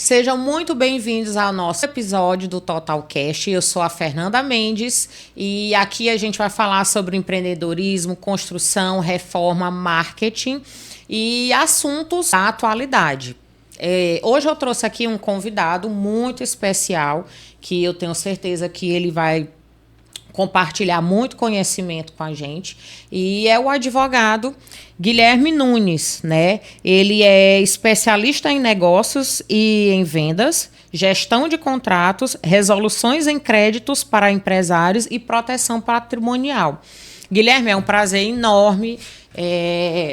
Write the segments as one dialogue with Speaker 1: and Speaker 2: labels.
Speaker 1: Sejam muito bem-vindos ao nosso episódio do TotalCast. Eu sou a Fernanda Mendes e aqui a gente vai falar sobre empreendedorismo, construção, reforma, marketing e assuntos da atualidade. Hoje eu trouxe aqui um convidado muito especial que eu tenho certeza que ele vai compartilhar muito conhecimento com a gente, e é o advogado Guilherme Nunes, né? Ele é especialista em negócios e em vendas, gestão de contratos, resoluções em créditos para empresários e proteção patrimonial. Guilherme, é um prazer enorme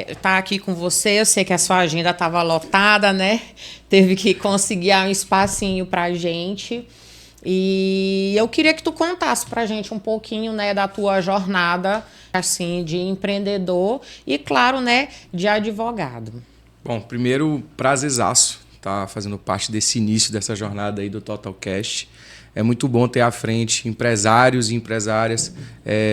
Speaker 1: estar aqui com você. Eu sei que a sua agenda estava lotada, né? Teve que conseguir um espacinho para a gente. E eu queria que tu contasse pra gente um pouquinho, né, da tua jornada, assim, de empreendedor e, claro, né, de advogado.
Speaker 2: Bom, primeiro, prazerzaço estar fazendo parte desse início dessa jornada aí do TotalCast. É muito bom ter à frente empresários e empresárias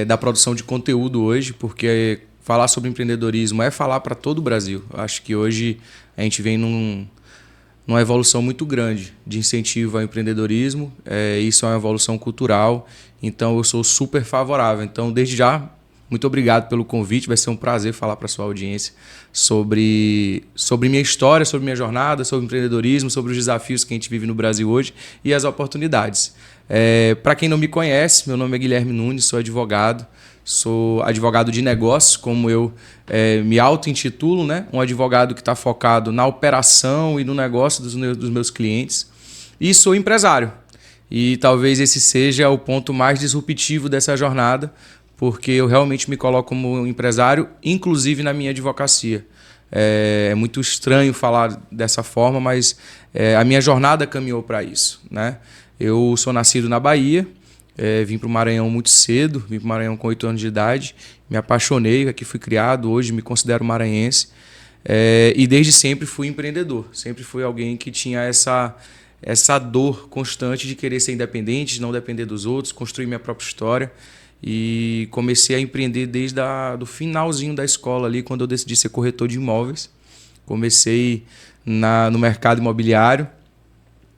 Speaker 2: da produção de conteúdo hoje, porque falar sobre empreendedorismo é falar para todo o Brasil. Eu acho que hoje a gente vem numa evolução muito grande de incentivo ao empreendedorismo. Isso é uma evolução cultural, então eu sou super favorável. Então, desde já, muito obrigado pelo convite. Vai ser um prazer falar para a sua audiência sobre minha história, sobre minha jornada, sobre empreendedorismo, sobre os desafios que a gente vive no Brasil hoje e as oportunidades. Para quem não me conhece, meu nome é Guilherme Nunes, sou advogado. Sou advogado de negócios, como eu me auto-intitulo, né? Um advogado que está focado na operação e no negócio dos meus clientes. E sou empresário. E talvez esse seja o ponto mais disruptivo dessa jornada, porque eu realmente me coloco como empresário, inclusive na minha advocacia. É muito estranho falar dessa forma, mas a minha jornada caminhou para isso, né? Eu sou nascido na Bahia. Vim para o Maranhão muito cedo, vim para o Maranhão com 8 anos de idade, me apaixonei, aqui fui criado, hoje me considero maranhense, e desde sempre fui empreendedor, sempre fui alguém que tinha essa dor constante de querer ser independente, de não depender dos outros, construir minha própria história, e comecei a empreender desde do finalzinho da escola ali, quando eu decidi ser corretor de imóveis. Comecei no mercado imobiliário,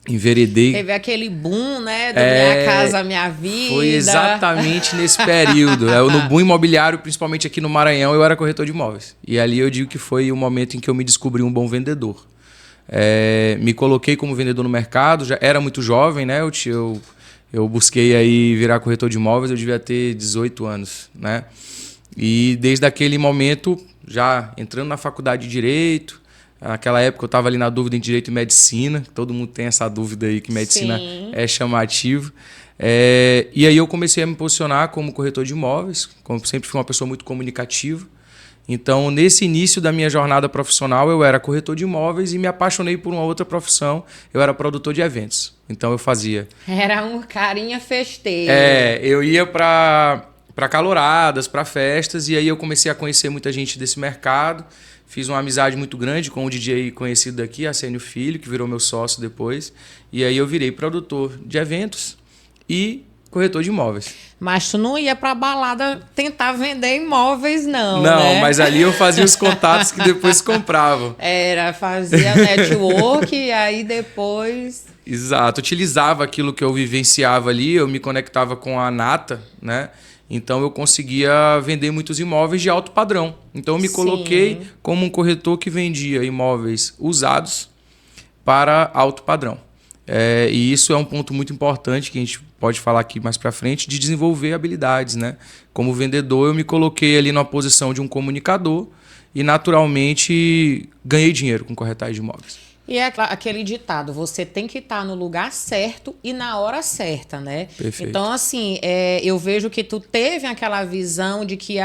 Speaker 2: enveredei.
Speaker 1: Teve aquele boom, né? Do Minha Casa Minha Vida.
Speaker 2: Foi exatamente nesse período. No boom imobiliário, principalmente aqui no Maranhão, eu era corretor de imóveis. E ali eu digo que foi o momento em que eu me descobri um bom vendedor. Me coloquei como vendedor no mercado, já era muito jovem, né? Eu busquei aí virar corretor de imóveis, eu devia ter 18 anos, né? E desde aquele momento, já entrando na faculdade de Direito. Naquela época eu estava ali na dúvida em Direito e Medicina. Todo mundo tem essa dúvida aí que Medicina
Speaker 1: Sim.
Speaker 2: É chamativo. E aí eu comecei a me posicionar como corretor de imóveis. Como sempre fui uma pessoa muito comunicativa. Então, nesse início da minha jornada profissional, eu era corretor de imóveis e me apaixonei por uma outra profissão. Eu era produtor de eventos. Então, eu fazia...
Speaker 1: Era um carinha festeiro.
Speaker 2: Eu ia para caloradas, para festas, e aí eu comecei a conhecer muita gente desse mercado. Fiz uma amizade muito grande com um DJ conhecido daqui, Arsenio Filho, que virou meu sócio depois. E aí eu virei produtor de eventos e corretor de imóveis.
Speaker 1: Mas tu não ia pra balada tentar vender imóveis, não,
Speaker 2: Não,
Speaker 1: né?
Speaker 2: mas ali eu fazia os contatos que depois compravam.
Speaker 1: Fazia network e aí depois...
Speaker 2: Exato, utilizava aquilo que eu vivenciava ali, eu me conectava com a nata, né? Então eu conseguia vender muitos imóveis de alto padrão. Então eu me coloquei como um corretor que vendia imóveis usados para alto padrão. E isso é um ponto muito importante que a gente pode falar aqui mais para frente, de desenvolver habilidades, né? Como vendedor, eu me coloquei ali na posição de um comunicador e naturalmente ganhei dinheiro com corretagem de imóveis.
Speaker 1: E é aquele ditado, você tem que estar no lugar certo e na hora certa, né?
Speaker 2: Perfeito.
Speaker 1: Então, assim, eu vejo que tu teve aquela visão de que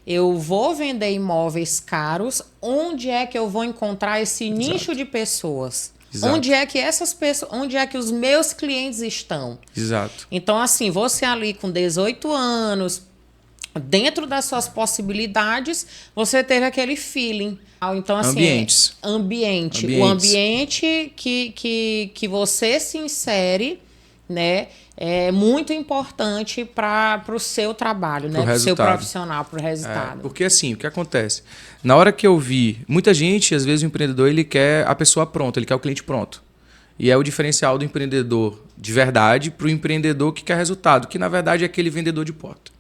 Speaker 1: eu vou vender imóveis caros, onde é que eu vou encontrar esse nicho de pessoas?
Speaker 2: Exato.
Speaker 1: Onde é que essas pessoas, onde é que os meus clientes estão?
Speaker 2: Exato.
Speaker 1: Então, assim, você ali com 18 anos, dentro das suas possibilidades, você teve aquele feeling. Então, assim, ambiente. O ambiente que você se insere, né, é muito importante para o seu trabalho, né, para o seu profissional, para o resultado.
Speaker 2: Porque assim, o que acontece? Na hora que eu vi, muita gente, às vezes o empreendedor, ele quer a pessoa pronta, ele quer o cliente pronto. E é o diferencial do empreendedor de verdade para o empreendedor que quer resultado, que na verdade é aquele vendedor de porta.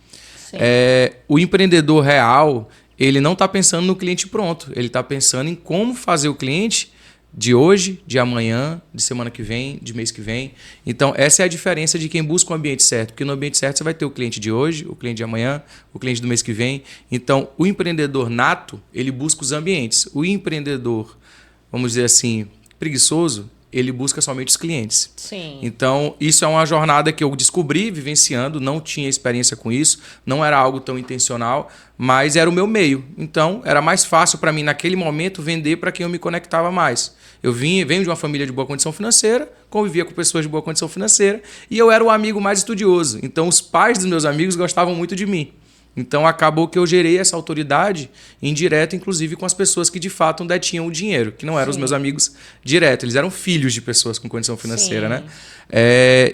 Speaker 2: O empreendedor real, ele não está pensando no cliente pronto, ele está pensando em como fazer o cliente de hoje, de amanhã, de semana que vem, de mês que vem. Então, essa é a diferença de quem busca o ambiente certo. Porque no ambiente certo você vai ter o cliente de hoje, o cliente de amanhã, o cliente do mês que vem. Então, o empreendedor nato, ele busca os ambientes. O empreendedor, vamos dizer assim, preguiçoso, ele busca somente os clientes.
Speaker 1: Sim.
Speaker 2: Então, isso é uma jornada que eu descobri vivenciando, não tinha experiência com isso, não era algo tão intencional, mas era o meu meio. Então, era mais fácil para mim, naquele momento, vender para quem eu me conectava mais. Eu venho de uma família de boa condição financeira, convivia com pessoas de boa condição financeira, e eu era o amigo mais estudioso. Então, os pais dos meus amigos gostavam muito de mim. Então, acabou que eu gerei essa autoridade indireta, inclusive com as pessoas que de fato detinham o dinheiro, que não eram os meus amigos diretos, eles eram filhos de pessoas com condição financeira, né?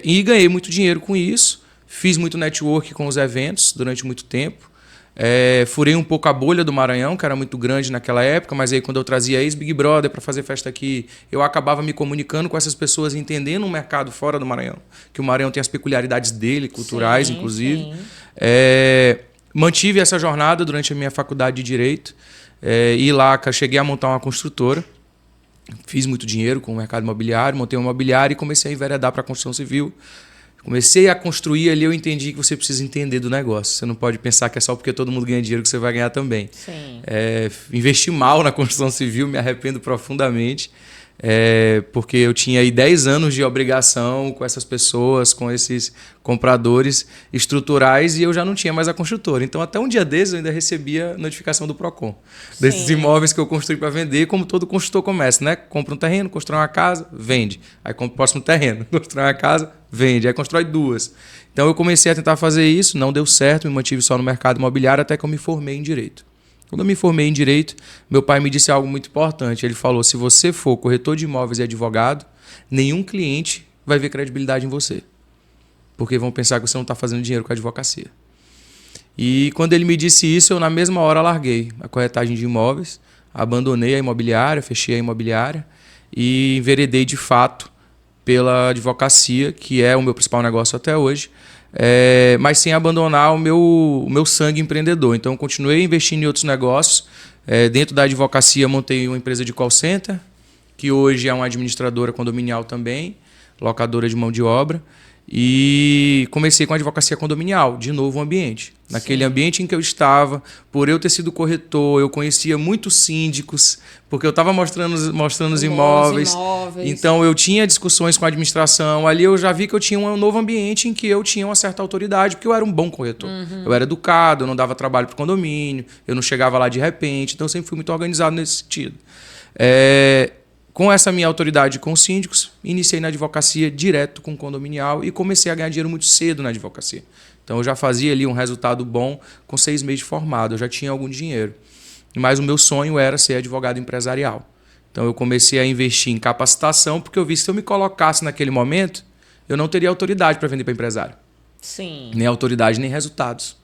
Speaker 2: E ganhei muito dinheiro com isso, fiz muito network com os eventos durante muito tempo. Furei um pouco a bolha do Maranhão, que era muito grande naquela época, mas aí quando eu trazia ex-Big Brother para fazer festa aqui, eu acabava me comunicando com essas pessoas, entendendo o mercado fora do Maranhão, que o Maranhão tem as peculiaridades dele, culturais, inclusive. Mantive essa jornada durante a minha faculdade de Direito. E lá cheguei a montar uma construtora. Fiz muito dinheiro com o mercado imobiliário, montei uma imobiliária e comecei a enveredar para a construção civil. Comecei a construir ali, eu entendi que você precisa entender do negócio. Você não pode pensar que é só porque todo mundo ganha dinheiro que você vai ganhar também. Investi mal na construção civil, me arrependo profundamente. Porque eu tinha aí 10 anos de obrigação com essas pessoas, com esses compradores estruturais e eu já não tinha mais a construtora. Então, até um dia desses, eu ainda recebia notificação do PROCON. Desses imóveis que eu construí para vender, como todo construtor começa, né? Compra um terreno, constrói uma casa, vende. Aí compra o próximo terreno, constrói uma casa, vende. Aí constrói 2. Então, eu comecei a tentar fazer isso, não deu certo, me mantive só no mercado imobiliário até que eu me formei em Direito. Quando eu me formei em Direito, meu pai me disse algo muito importante. Ele falou, se você for corretor de imóveis e advogado, nenhum cliente vai ver credibilidade em você. Porque vão pensar que você não está fazendo dinheiro com a advocacia. E quando ele me disse isso, eu na mesma hora larguei a corretagem de imóveis, abandonei a imobiliária, fechei a imobiliária e enveredei de fato pela advocacia, que é o meu principal negócio até hoje, mas sem abandonar o meu sangue empreendedor. Então, eu continuei investindo em outros negócios. Dentro da advocacia, montei uma empresa de call center, que hoje é uma administradora condominial também, locadora de mão de obra. E comecei com a advocacia condominial, de novo um ambiente. Naquele ambiente em que eu estava, por eu ter sido corretor, eu conhecia muitos síndicos, porque eu estava mostrando os imóveis. Então eu tinha discussões com a administração. Ali eu já vi que eu tinha um novo ambiente em que eu tinha uma certa autoridade, porque eu era um bom corretor. Eu era educado, eu não dava trabalho para o condomínio, eu não chegava lá de repente, então eu sempre fui muito organizado nesse sentido. Com essa minha autoridade com os síndicos, iniciei na advocacia direto com o condominial e comecei a ganhar dinheiro muito cedo na advocacia. Então eu já fazia ali um resultado bom com 6 meses de formado, eu já tinha algum dinheiro. Mas o meu sonho era ser advogado empresarial. Então eu comecei a investir em capacitação porque eu vi que se eu me colocasse naquele momento, eu não teria autoridade para vender para empresário. Nem autoridade, nem resultados.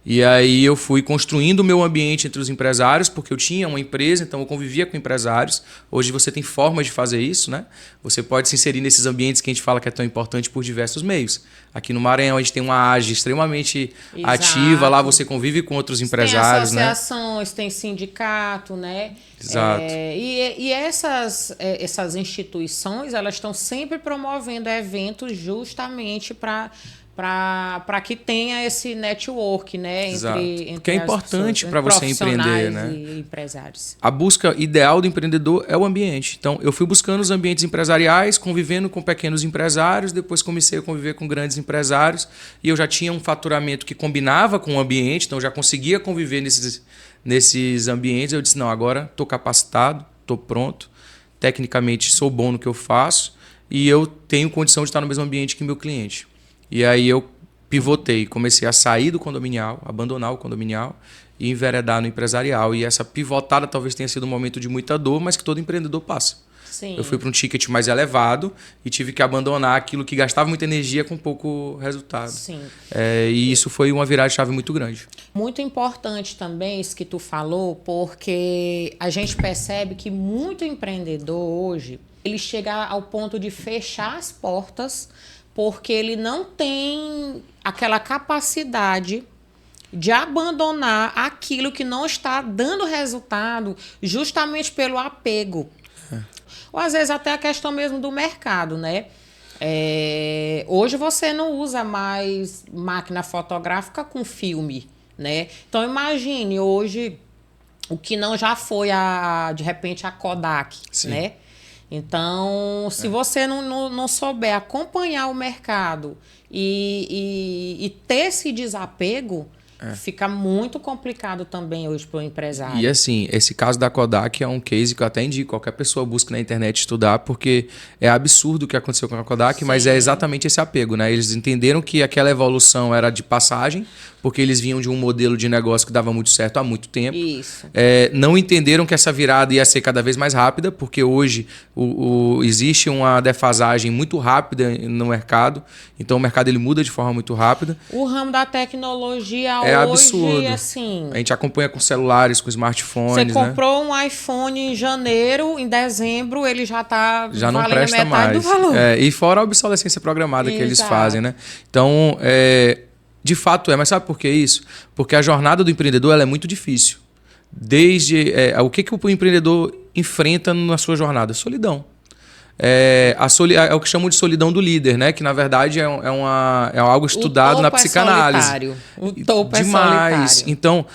Speaker 2: E aí eu fui construindo o meu ambiente entre os empresários, porque eu tinha uma empresa, então eu convivia com empresários. Hoje você tem formas de fazer isso, né? Você pode se inserir nesses ambientes que a gente fala que é tão importante por diversos meios. Aqui no Maranhão a gente tem uma AGE extremamente ativa, lá você convive com outros empresários,
Speaker 1: tem associações, tem sindicato, né?
Speaker 2: Exato.
Speaker 1: E essas instituições, elas estão sempre promovendo eventos justamente para que tenha esse network, né? Entre
Speaker 2: porque é importante para você empreender, né?
Speaker 1: E empresários.
Speaker 2: A busca ideal do empreendedor é o ambiente. Então, eu fui buscando os ambientes empresariais, convivendo com pequenos empresários, depois comecei a conviver com grandes empresários e eu já tinha um faturamento que combinava com o ambiente, então eu já conseguia conviver nesses ambientes. Eu disse, não, agora estou capacitado, estou pronto, tecnicamente sou bom no que eu faço e eu tenho condição de estar no mesmo ambiente que meu cliente. E aí eu pivotei, comecei a sair do condominial, abandonar o condominial e enveredar no empresarial. E essa pivotada talvez tenha sido um momento de muita dor, mas que todo empreendedor passa. Eu fui para um ticket mais elevado e tive que abandonar aquilo que gastava muita energia com pouco resultado. E isso foi uma virada de chave muito grande.
Speaker 1: Muito importante também isso que tu falou, porque a gente percebe que muito empreendedor hoje, Ele chega ao ponto de fechar as portas porque ele não tem aquela capacidade de abandonar aquilo que não está dando resultado justamente pelo apego. Ou às vezes até a questão mesmo do mercado, né? Hoje você não usa mais máquina fotográfica com filme, né? Então imagine hoje o que não já foi de repente a Kodak,
Speaker 2: Sim.
Speaker 1: né? Então, se você não souber acompanhar o mercado e ter esse desapego, fica muito complicado também hoje para o empresário.
Speaker 2: E assim, esse caso da Kodak é um case que eu até indico, qualquer pessoa busca na internet estudar, porque é absurdo o que aconteceu com a Kodak,
Speaker 1: Sim.
Speaker 2: mas é exatamente esse apego, né? Eles entenderam que aquela evolução era de passagem, porque eles vinham de um modelo de negócio que dava muito certo há muito tempo.
Speaker 1: Isso.
Speaker 2: Não entenderam que essa virada ia ser cada vez mais rápida, porque hoje existe uma defasagem muito rápida no mercado, então o mercado ele muda de forma muito rápida.
Speaker 1: O ramo da tecnologia
Speaker 2: É
Speaker 1: hoje,
Speaker 2: absurdo.
Speaker 1: assim...
Speaker 2: A gente acompanha com celulares, com smartphones,
Speaker 1: Você
Speaker 2: né?
Speaker 1: comprou um iPhone em janeiro, em dezembro ele já está
Speaker 2: Já não
Speaker 1: valendo
Speaker 2: presta
Speaker 1: metade
Speaker 2: mais.
Speaker 1: do valor.
Speaker 2: E fora a obsolescência programada que eles
Speaker 1: Exato.
Speaker 2: fazem, né? Então, de fato mas sabe por que isso? Porque a jornada do empreendedor ela é muito difícil. O que o empreendedor enfrenta na sua jornada? Solidão. É o que chamam de solidão do líder, né? Que na verdade é algo estudado na psicanálise.
Speaker 1: O topo é
Speaker 2: demais.
Speaker 1: solitário.
Speaker 2: Então,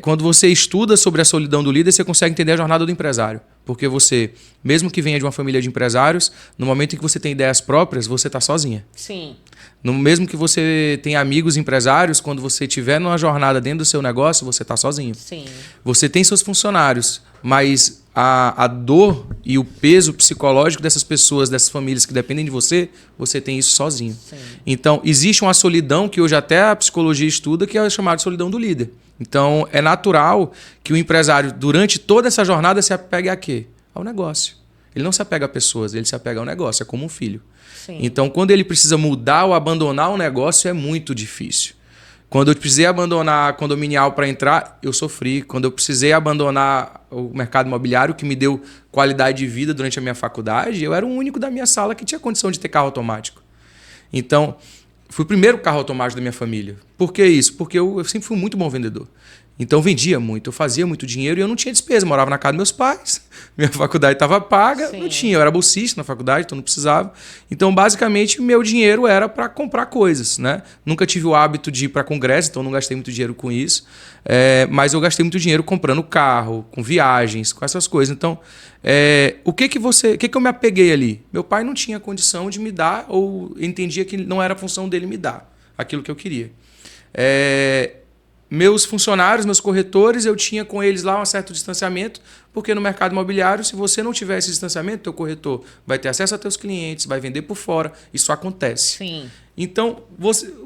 Speaker 2: quando você estuda sobre a solidão do líder, você consegue entender a jornada do empresário. Porque você, mesmo que venha de uma família de empresários, no momento em que você tem ideias próprias, você está sozinha.
Speaker 1: Sim.
Speaker 2: Mesmo que você tenha amigos empresários, quando você estiver numa jornada dentro do seu negócio, você está sozinho.
Speaker 1: Sim.
Speaker 2: Você tem seus funcionários, mas a dor e o peso psicológico dessas pessoas, dessas famílias que dependem de você, você tem isso sozinho.
Speaker 1: Sim.
Speaker 2: Então, existe uma solidão que hoje até a psicologia estuda, que é chamada de solidão do líder. Então, é natural que o empresário, durante toda essa jornada, se apegue a quê? Ao negócio. Ele não se apega a pessoas, ele se apega ao negócio, é como um filho.
Speaker 1: Sim.
Speaker 2: Então, quando ele precisa mudar ou abandonar o negócio, é muito difícil. Quando eu precisei abandonar a condominial para entrar, eu sofri. Quando eu precisei abandonar o mercado imobiliário, que me deu qualidade de vida durante a minha faculdade, eu era o único da minha sala que tinha condição de ter carro automático. Então, fui o primeiro carro automático da minha família. Por que isso? Porque eu sempre fui um muito bom vendedor. Então, eu vendia muito, eu fazia muito dinheiro e eu não tinha despesa. Eu morava na casa dos meus pais, minha faculdade estava paga,
Speaker 1: Sim.
Speaker 2: não tinha. Eu era bolsista na faculdade, então não precisava. Então, basicamente, meu dinheiro era para comprar coisas, né? Nunca tive o hábito de ir para congresso, então não gastei muito dinheiro com isso. Mas eu gastei muito dinheiro comprando carro, com viagens, com essas coisas. Então, o que eu me apeguei ali? Meu pai não tinha condição de me dar, ou entendia que não era a função dele me dar aquilo que eu queria. Meus funcionários, meus corretores, eu tinha com eles lá um certo distanciamento, porque no mercado imobiliário, se você não tiver esse distanciamento, teu corretor vai ter acesso a teus clientes, vai vender por fora, isso acontece.
Speaker 1: Sim.
Speaker 2: Então,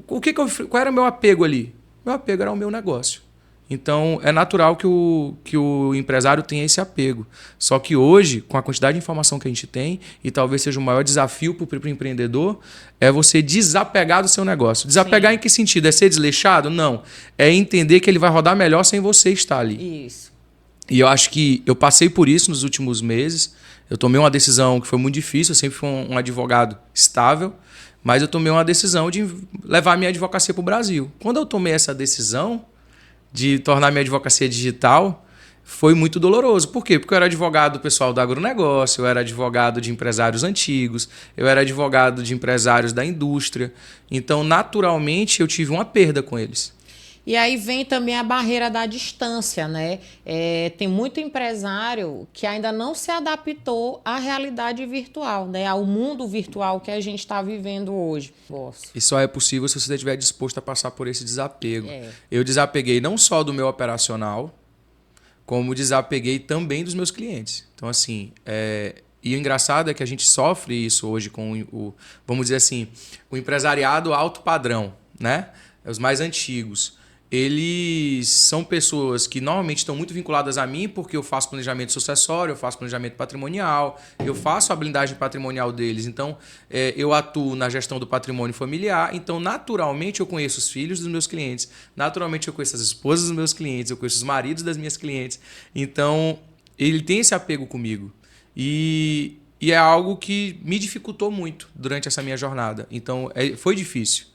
Speaker 2: qual era o meu apego ali? Meu apego era o meu negócio. Então, é natural que o empresário tenha esse apego. Só que hoje, com a quantidade de informação que a gente tem, e talvez seja o maior desafio para o empreendedor, é você desapegar do seu negócio. Desapegar Em que sentido? É ser desleixado? Não. É entender que ele vai rodar melhor sem você estar ali.
Speaker 1: Isso.
Speaker 2: E eu acho que eu passei por isso nos últimos meses. Eu tomei uma decisão que foi muito difícil, eu sempre fui um advogado estável, mas eu tomei uma decisão de levar a minha advocacia para o Brasil. Quando eu tomei essa decisão de tornar minha advocacia digital, foi muito doloroso. Por quê? Porque eu era advogado do pessoal do agronegócio, eu era advogado de empresários antigos, eu era advogado de empresários da indústria. Então, naturalmente, eu tive uma perda com eles.
Speaker 1: E aí vem também a barreira da distância, né? Tem muito empresário que ainda não se adaptou à realidade virtual, né? Ao mundo virtual que a gente está vivendo hoje.
Speaker 2: E só é possível se você estiver disposto a passar por esse desapego. Eu desapeguei não só do meu operacional, como desapeguei também dos meus clientes. Então, assim, e o engraçado é que a gente sofre isso hoje com vamos dizer assim, o empresariado alto padrão, né? Os mais antigos. Eles são pessoas que normalmente estão muito vinculadas a mim, porque eu faço planejamento sucessório, eu faço planejamento patrimonial, eu faço a blindagem patrimonial deles. Então, eu atuo na gestão do patrimônio familiar. Então, naturalmente, eu conheço os filhos dos meus clientes, naturalmente, eu conheço as esposas dos meus clientes, eu conheço os maridos das minhas clientes. Então, ele tem esse apego comigo. E E é algo que me dificultou muito durante essa minha jornada. Então, foi difícil.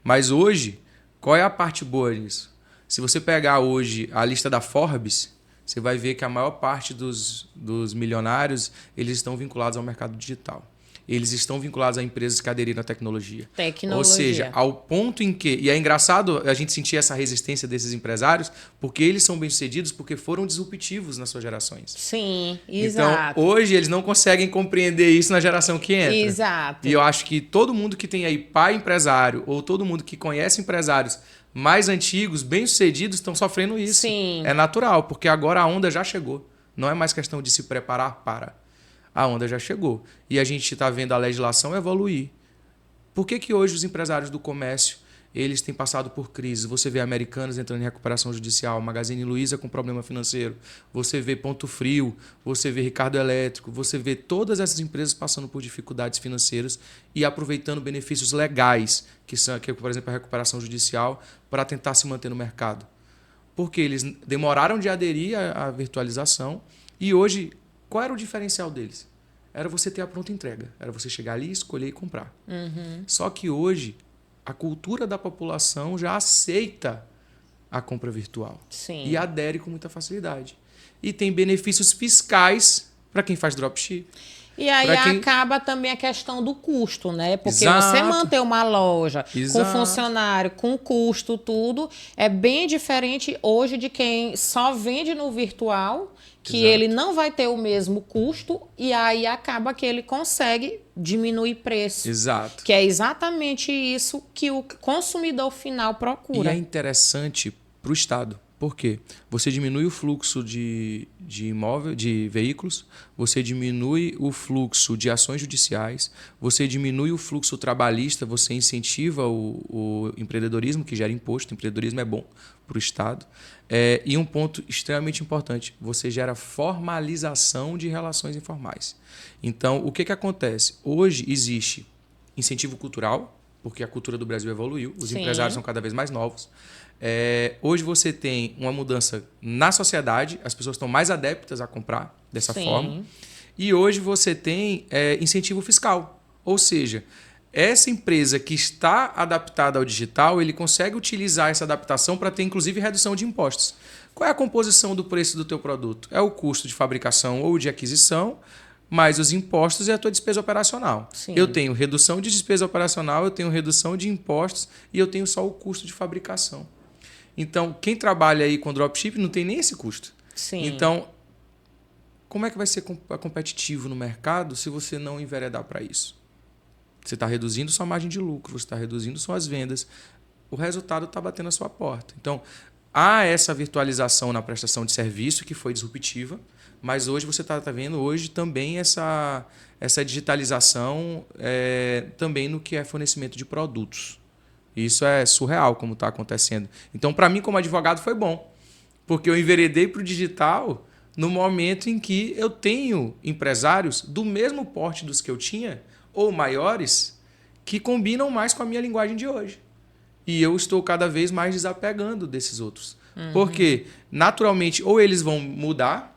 Speaker 2: Mas hoje, qual é a parte boa disso? Se você pegar hoje a lista da Forbes, você vai ver que a maior parte dos milionários eles estão vinculados ao mercado digital. Eles estão vinculados a empresas que aderiram à tecnologia. Ou seja, ao ponto em que... E é engraçado a gente sentir essa resistência desses empresários, porque eles são bem-sucedidos porque foram disruptivos nas suas gerações.
Speaker 1: Sim, exato.
Speaker 2: Então, hoje, eles não conseguem compreender isso na geração que entra.
Speaker 1: Exato.
Speaker 2: E eu acho que todo mundo que tem aí pai empresário, ou todo mundo que conhece empresários mais antigos, bem-sucedidos, estão sofrendo isso.
Speaker 1: Sim.
Speaker 2: É natural, porque agora a onda já chegou. Não é mais questão de se preparar para... A onda já chegou. E a gente está vendo a legislação evoluir. Por que hoje os empresários do comércio eles têm passado por crise? Você vê Americanas entrando em recuperação judicial, Magazine Luiza com problema financeiro, você vê Ponto Frio, você vê Ricardo Elétrico, você vê todas essas empresas passando por dificuldades financeiras e aproveitando benefícios legais, que são, por exemplo, a recuperação judicial, para tentar se manter no mercado. Porque eles demoraram de aderir à virtualização e hoje... Qual era o diferencial deles? Era você ter a pronta entrega. Era você chegar ali, escolher e comprar.
Speaker 1: Uhum.
Speaker 2: Só que hoje, a cultura da população já aceita a compra virtual.
Speaker 1: Sim.
Speaker 2: E adere com muita facilidade. E tem benefícios fiscais para quem faz dropship.
Speaker 1: E aí acaba também a questão do custo, né? Porque
Speaker 2: Exato.
Speaker 1: você manter uma loja
Speaker 2: Exato.
Speaker 1: com funcionário, com custo, tudo, é bem diferente hoje de quem só vende no virtual, que
Speaker 2: Exato.
Speaker 1: ele não vai ter o mesmo custo e aí acaba que ele consegue diminuir preço.
Speaker 2: Exato.
Speaker 1: Que é exatamente isso que o consumidor final procura.
Speaker 2: E é interessante para o Estado. Por quê? Você diminui o fluxo de veículos, você diminui o fluxo de ações judiciais, você diminui o fluxo trabalhista, você incentiva o empreendedorismo, que gera imposto. O empreendedorismo é bom para o Estado. E um ponto extremamente importante, você gera formalização de relações informais. Então, o que acontece? Hoje existe incentivo cultural, porque a cultura do Brasil evoluiu, os
Speaker 1: Sim.
Speaker 2: empresários são cada vez mais novos. Hoje você tem uma mudança na sociedade, as pessoas estão mais adeptas a comprar dessa
Speaker 1: Sim.
Speaker 2: forma. E hoje você tem incentivo fiscal. Ou seja, essa empresa que está adaptada ao digital, ele consegue utilizar essa adaptação para ter, inclusive, redução de impostos. Qual é a composição do preço do teu produto? É o custo de fabricação ou de aquisição, mais os impostos e a tua despesa operacional.
Speaker 1: Sim.
Speaker 2: Eu tenho redução de despesa operacional, eu tenho redução de impostos e eu tenho só o custo de fabricação. Então, quem trabalha aí com dropship não tem nem esse custo.
Speaker 1: Sim.
Speaker 2: Então, como é que vai ser competitivo no mercado se você não enveredar para isso? Você está reduzindo sua margem de lucro, você está reduzindo suas vendas, o resultado está batendo a sua porta. Então, há essa virtualização na prestação de serviço que foi disruptiva, mas hoje você está vendo hoje também essa digitalização também no que é fornecimento de produtos. Isso é surreal como está acontecendo. Então, para mim, como advogado, foi bom, porque eu enveredei para o digital no momento em que eu tenho empresários do mesmo porte dos que eu tinha, ou maiores, que combinam mais com a minha linguagem de hoje. E eu estou cada vez mais desapegando desses outros. Uhum. Porque, naturalmente, ou eles vão mudar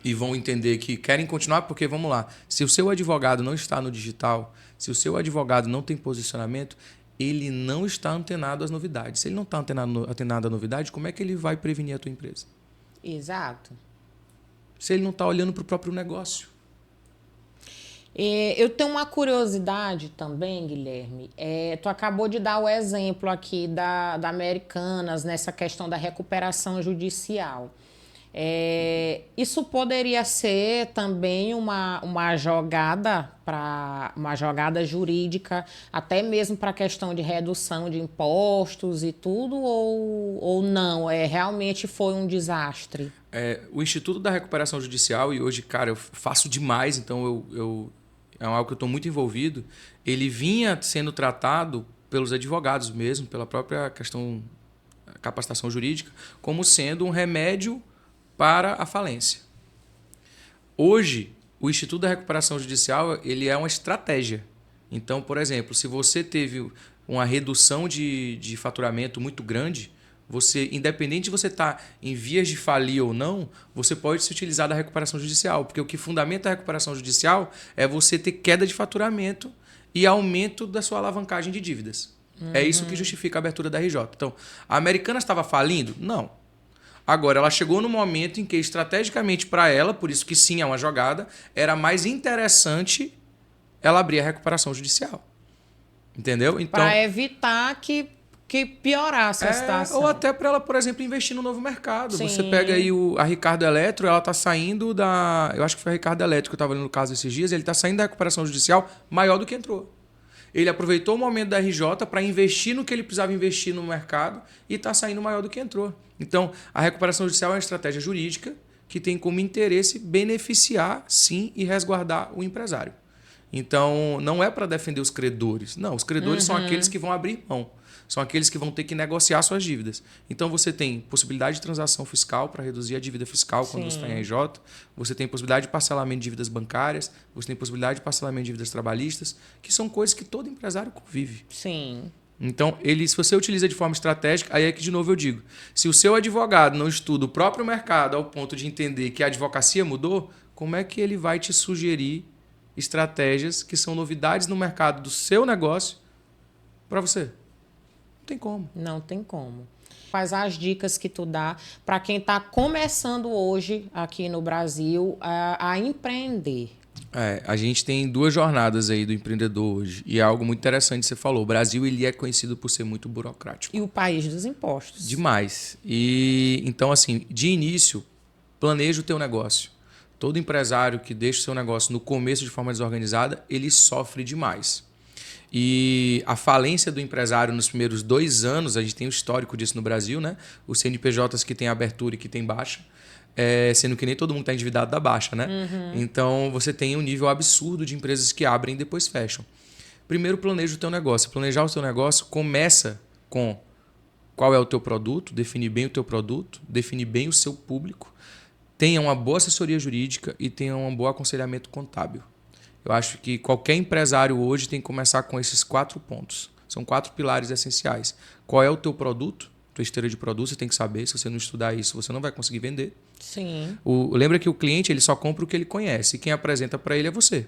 Speaker 2: e vão entender que querem continuar, porque, vamos lá, se o seu advogado não está no digital, se o seu advogado não tem posicionamento, ele não está antenado às novidades. Se ele não está antenado à novidade, como é que ele vai prevenir a tua empresa?
Speaker 1: Exato.
Speaker 2: Se ele não está olhando para o próprio negócio.
Speaker 1: Eu tenho uma curiosidade também, Guilherme. Tu acabou de dar o exemplo aqui da Americanas nessa questão da recuperação judicial. Isso poderia ser também uma jogada jurídica, até mesmo para a questão de redução de impostos e tudo, ou não? Realmente foi um desastre?
Speaker 2: O Instituto da Recuperação Judicial, e hoje, cara, eu faço demais, então é algo que eu estou muito envolvido, ele vinha sendo tratado pelos advogados mesmo, pela própria questão capacitação jurídica, como sendo um remédio para a falência. Hoje, o Instituto da Recuperação Judicial ele é uma estratégia. Então, por exemplo, se você teve uma redução de faturamento muito grande, você, independente de você estar em vias de falir ou não, você pode se utilizar da recuperação judicial, porque o que fundamenta a recuperação judicial é você ter queda de faturamento e aumento da sua alavancagem de dívidas. É isso que justifica a abertura da RJ. Então, a Americanas estava falindo? Não. Agora, ela chegou no momento em que, estrategicamente para ela, por isso que sim, é uma jogada, era mais interessante ela abrir a recuperação judicial. Entendeu? Então,
Speaker 1: para evitar que piorasse a situação.
Speaker 2: Ou até para ela, por exemplo, investir no novo mercado.
Speaker 1: Sim.
Speaker 2: Você pega aí a Ricardo Eletro, ela está saindo da... Eu acho que foi a Ricardo Eletro que eu estava lendo o caso esses dias, ele está saindo da recuperação judicial maior do que entrou. Ele aproveitou o momento da RJ para investir no que ele precisava investir no mercado e está saindo maior do que entrou. Então, a recuperação judicial é uma estratégia jurídica que tem como interesse beneficiar, sim, e resguardar o empresário. Então, não é para defender os credores. Não, os credores são aqueles que vão abrir mão. São aqueles que vão ter que negociar suas dívidas. Então, você tem possibilidade de transação fiscal para reduzir a dívida fiscal quando você está em RJ. Você tem possibilidade de parcelamento de dívidas bancárias. Você tem possibilidade de parcelamento de dívidas trabalhistas, que são coisas que todo empresário convive.
Speaker 1: Sim.
Speaker 2: Então, se você utiliza de forma estratégica, aí é que, de novo, eu digo, se o seu advogado não estuda o próprio mercado ao ponto de entender que a advocacia mudou, como é que ele vai te sugerir estratégias que são novidades no mercado do seu negócio para você? Não tem como.
Speaker 1: Não tem como. Quais as dicas que tu dá para quem está começando hoje aqui no Brasil a empreender?
Speaker 2: A gente tem 2 jornadas aí do empreendedor hoje e é algo muito interessante que você falou. O Brasil ele é conhecido por ser muito burocrático.
Speaker 1: E o país dos impostos.
Speaker 2: Demais. E então, assim, de início, planeja o teu negócio. Todo empresário que deixa o seu negócio no começo de forma desorganizada, ele sofre demais. E a falência do empresário nos primeiros 2 anos, a gente tem um histórico disso no Brasil, né? Os CNPJs que têm abertura e que têm baixa, sendo que nem todo mundo está endividado da baixa, né? Então, você tem um nível absurdo de empresas que abrem e depois fecham. Primeiro, planeja o teu negócio. Planejar o teu negócio começa com qual é o teu produto, definir bem o teu produto, definir bem o seu público, tenha uma boa assessoria jurídica e tenha um bom aconselhamento contábil. Eu acho que qualquer empresário hoje tem que começar com esses 4 pontos. São 4 pilares essenciais. Qual é o teu produto? Tua esteira de produto, você tem que saber. Se você não estudar isso, você não vai conseguir vender.
Speaker 1: Sim.
Speaker 2: Lembra que o cliente ele só compra o que ele conhece. E quem apresenta para ele é você.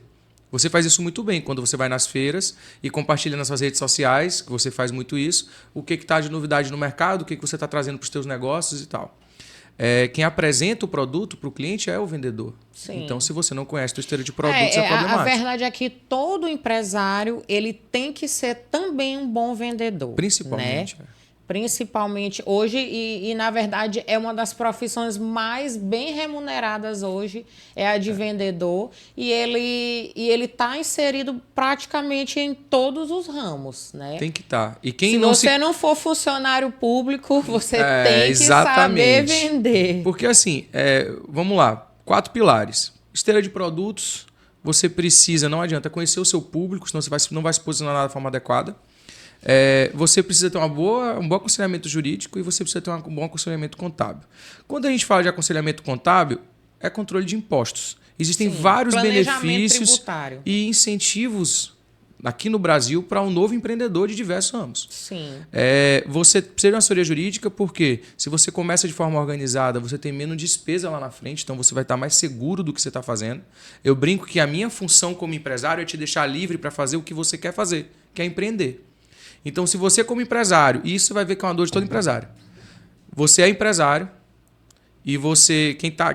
Speaker 2: Você faz isso muito bem quando você vai nas feiras e compartilha nas suas redes sociais, que você faz muito isso, o que está de novidade no mercado, o que você está trazendo para os teus negócios e tal. Quem apresenta o produto para o cliente é o vendedor.
Speaker 1: Sim.
Speaker 2: Então, se você não conhece a tua esteira de produtos, é problemático.
Speaker 1: A verdade é que todo empresário ele tem que ser também um bom vendedor.
Speaker 2: Principalmente.
Speaker 1: Né? Principalmente hoje, e na verdade é uma das profissões mais bem remuneradas hoje, é a de vendedor, e ele está inserido praticamente em todos os ramos, né?
Speaker 2: Tem que estar. E
Speaker 1: se você não for funcionário público, você tem que saber vender.
Speaker 2: Porque assim, vamos lá, 4 pilares. Esteira de produtos, você precisa, não adianta, conhecer o seu público, senão você não vai se posicionar da forma adequada. Você precisa ter um bom aconselhamento jurídico e você precisa ter um bom aconselhamento contábil. Quando a gente fala de aconselhamento contábil, é controle de impostos. Existem vários benefícios tributário e incentivos aqui no Brasil para um novo empreendedor de diversos ramos.
Speaker 1: Sim.
Speaker 2: Você precisa de uma assessoria jurídica porque se você começa de forma organizada, você tem menos despesa lá na frente, então você vai estar mais seguro do que você está fazendo. Eu brinco que a minha função como empresário é te deixar livre para fazer o que você quer fazer, que é empreender. Então, se você como empresário, e isso você vai ver que é uma dor de todo empresário, você é empresário e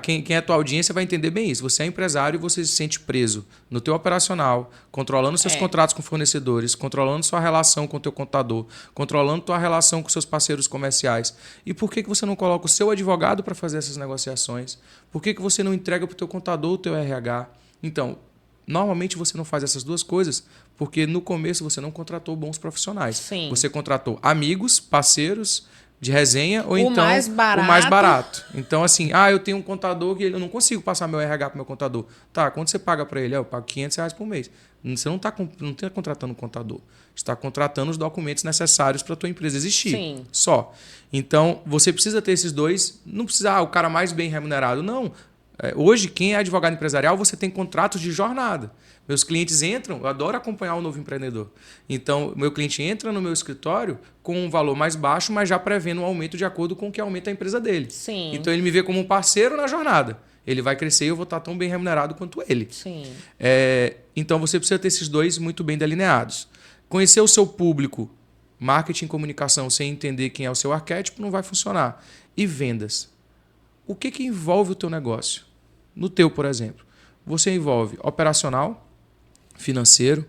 Speaker 2: quem é a tua audiência vai entender bem isso. Você é empresário e você se sente preso no teu operacional, controlando seus contratos com fornecedores, controlando sua relação com o teu contador, controlando tua relação com seus parceiros comerciais. E por que você não coloca o seu advogado para fazer essas negociações? Por que você não entrega para o teu contador o teu RH? Então, normalmente você não faz essas 2 coisas porque no começo você não contratou bons profissionais.
Speaker 1: Sim.
Speaker 2: Você contratou amigos, parceiros de resenha ou
Speaker 1: o mais
Speaker 2: barato. Então, assim, eu tenho um contador que eu não consigo passar meu RH para o meu contador. Tá, quanto você paga para ele? Eu pago R$500 por mês. Você não está contratando um contador. Você está contratando os documentos necessários para a tua empresa existir.
Speaker 1: Sim.
Speaker 2: Só. Então, você precisa ter esses 2. Não precisa, o cara mais bem remunerado. Não. Hoje, quem é advogado empresarial, você tem contratos de jornada. Meus clientes entram, eu adoro acompanhar o novo empreendedor. Então, meu cliente entra no meu escritório com um valor mais baixo, mas já prevendo um aumento de acordo com o que aumenta a empresa dele.
Speaker 1: Sim.
Speaker 2: Então, ele me vê como um parceiro na jornada. Ele vai crescer e eu vou estar tão bem remunerado quanto ele.
Speaker 1: Sim.
Speaker 2: Então, você precisa ter esses dois muito bem delineados. Conhecer o seu público, marketing e comunicação, sem entender quem é o seu arquétipo, não vai funcionar. E vendas. O que envolve o teu negócio? No teu, por exemplo, você envolve operacional, financeiro,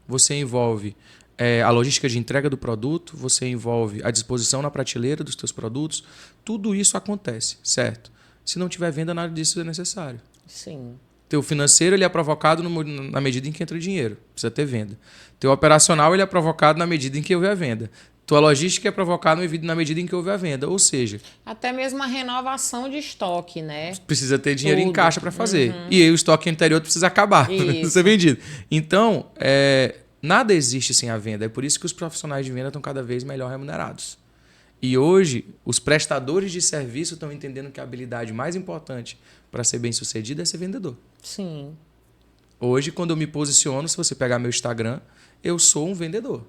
Speaker 2: você envolve a logística de entrega do produto, você envolve a disposição na prateleira dos teus produtos. Tudo isso acontece, certo? Se não tiver venda, nada disso é necessário.
Speaker 1: Sim.
Speaker 2: Teu financeiro ele é provocado na medida em que entra dinheiro, precisa ter venda. Teu operacional ele é provocado na medida em que houve a venda. Tua logística é provocada na medida em que houve a venda. Ou seja...
Speaker 1: Até mesmo a renovação de estoque, né?
Speaker 2: Precisa ter dinheiro em caixa para fazer. E aí o estoque anterior precisa acabar, para ser vendido. Então, nada existe sem a venda. É por isso que os profissionais de venda estão cada vez melhor remunerados. E hoje, os prestadores de serviço estão entendendo que a habilidade mais importante para ser bem-sucedido é ser vendedor.
Speaker 1: Sim.
Speaker 2: Hoje, quando eu me posiciono, se você pegar meu Instagram, eu sou um vendedor.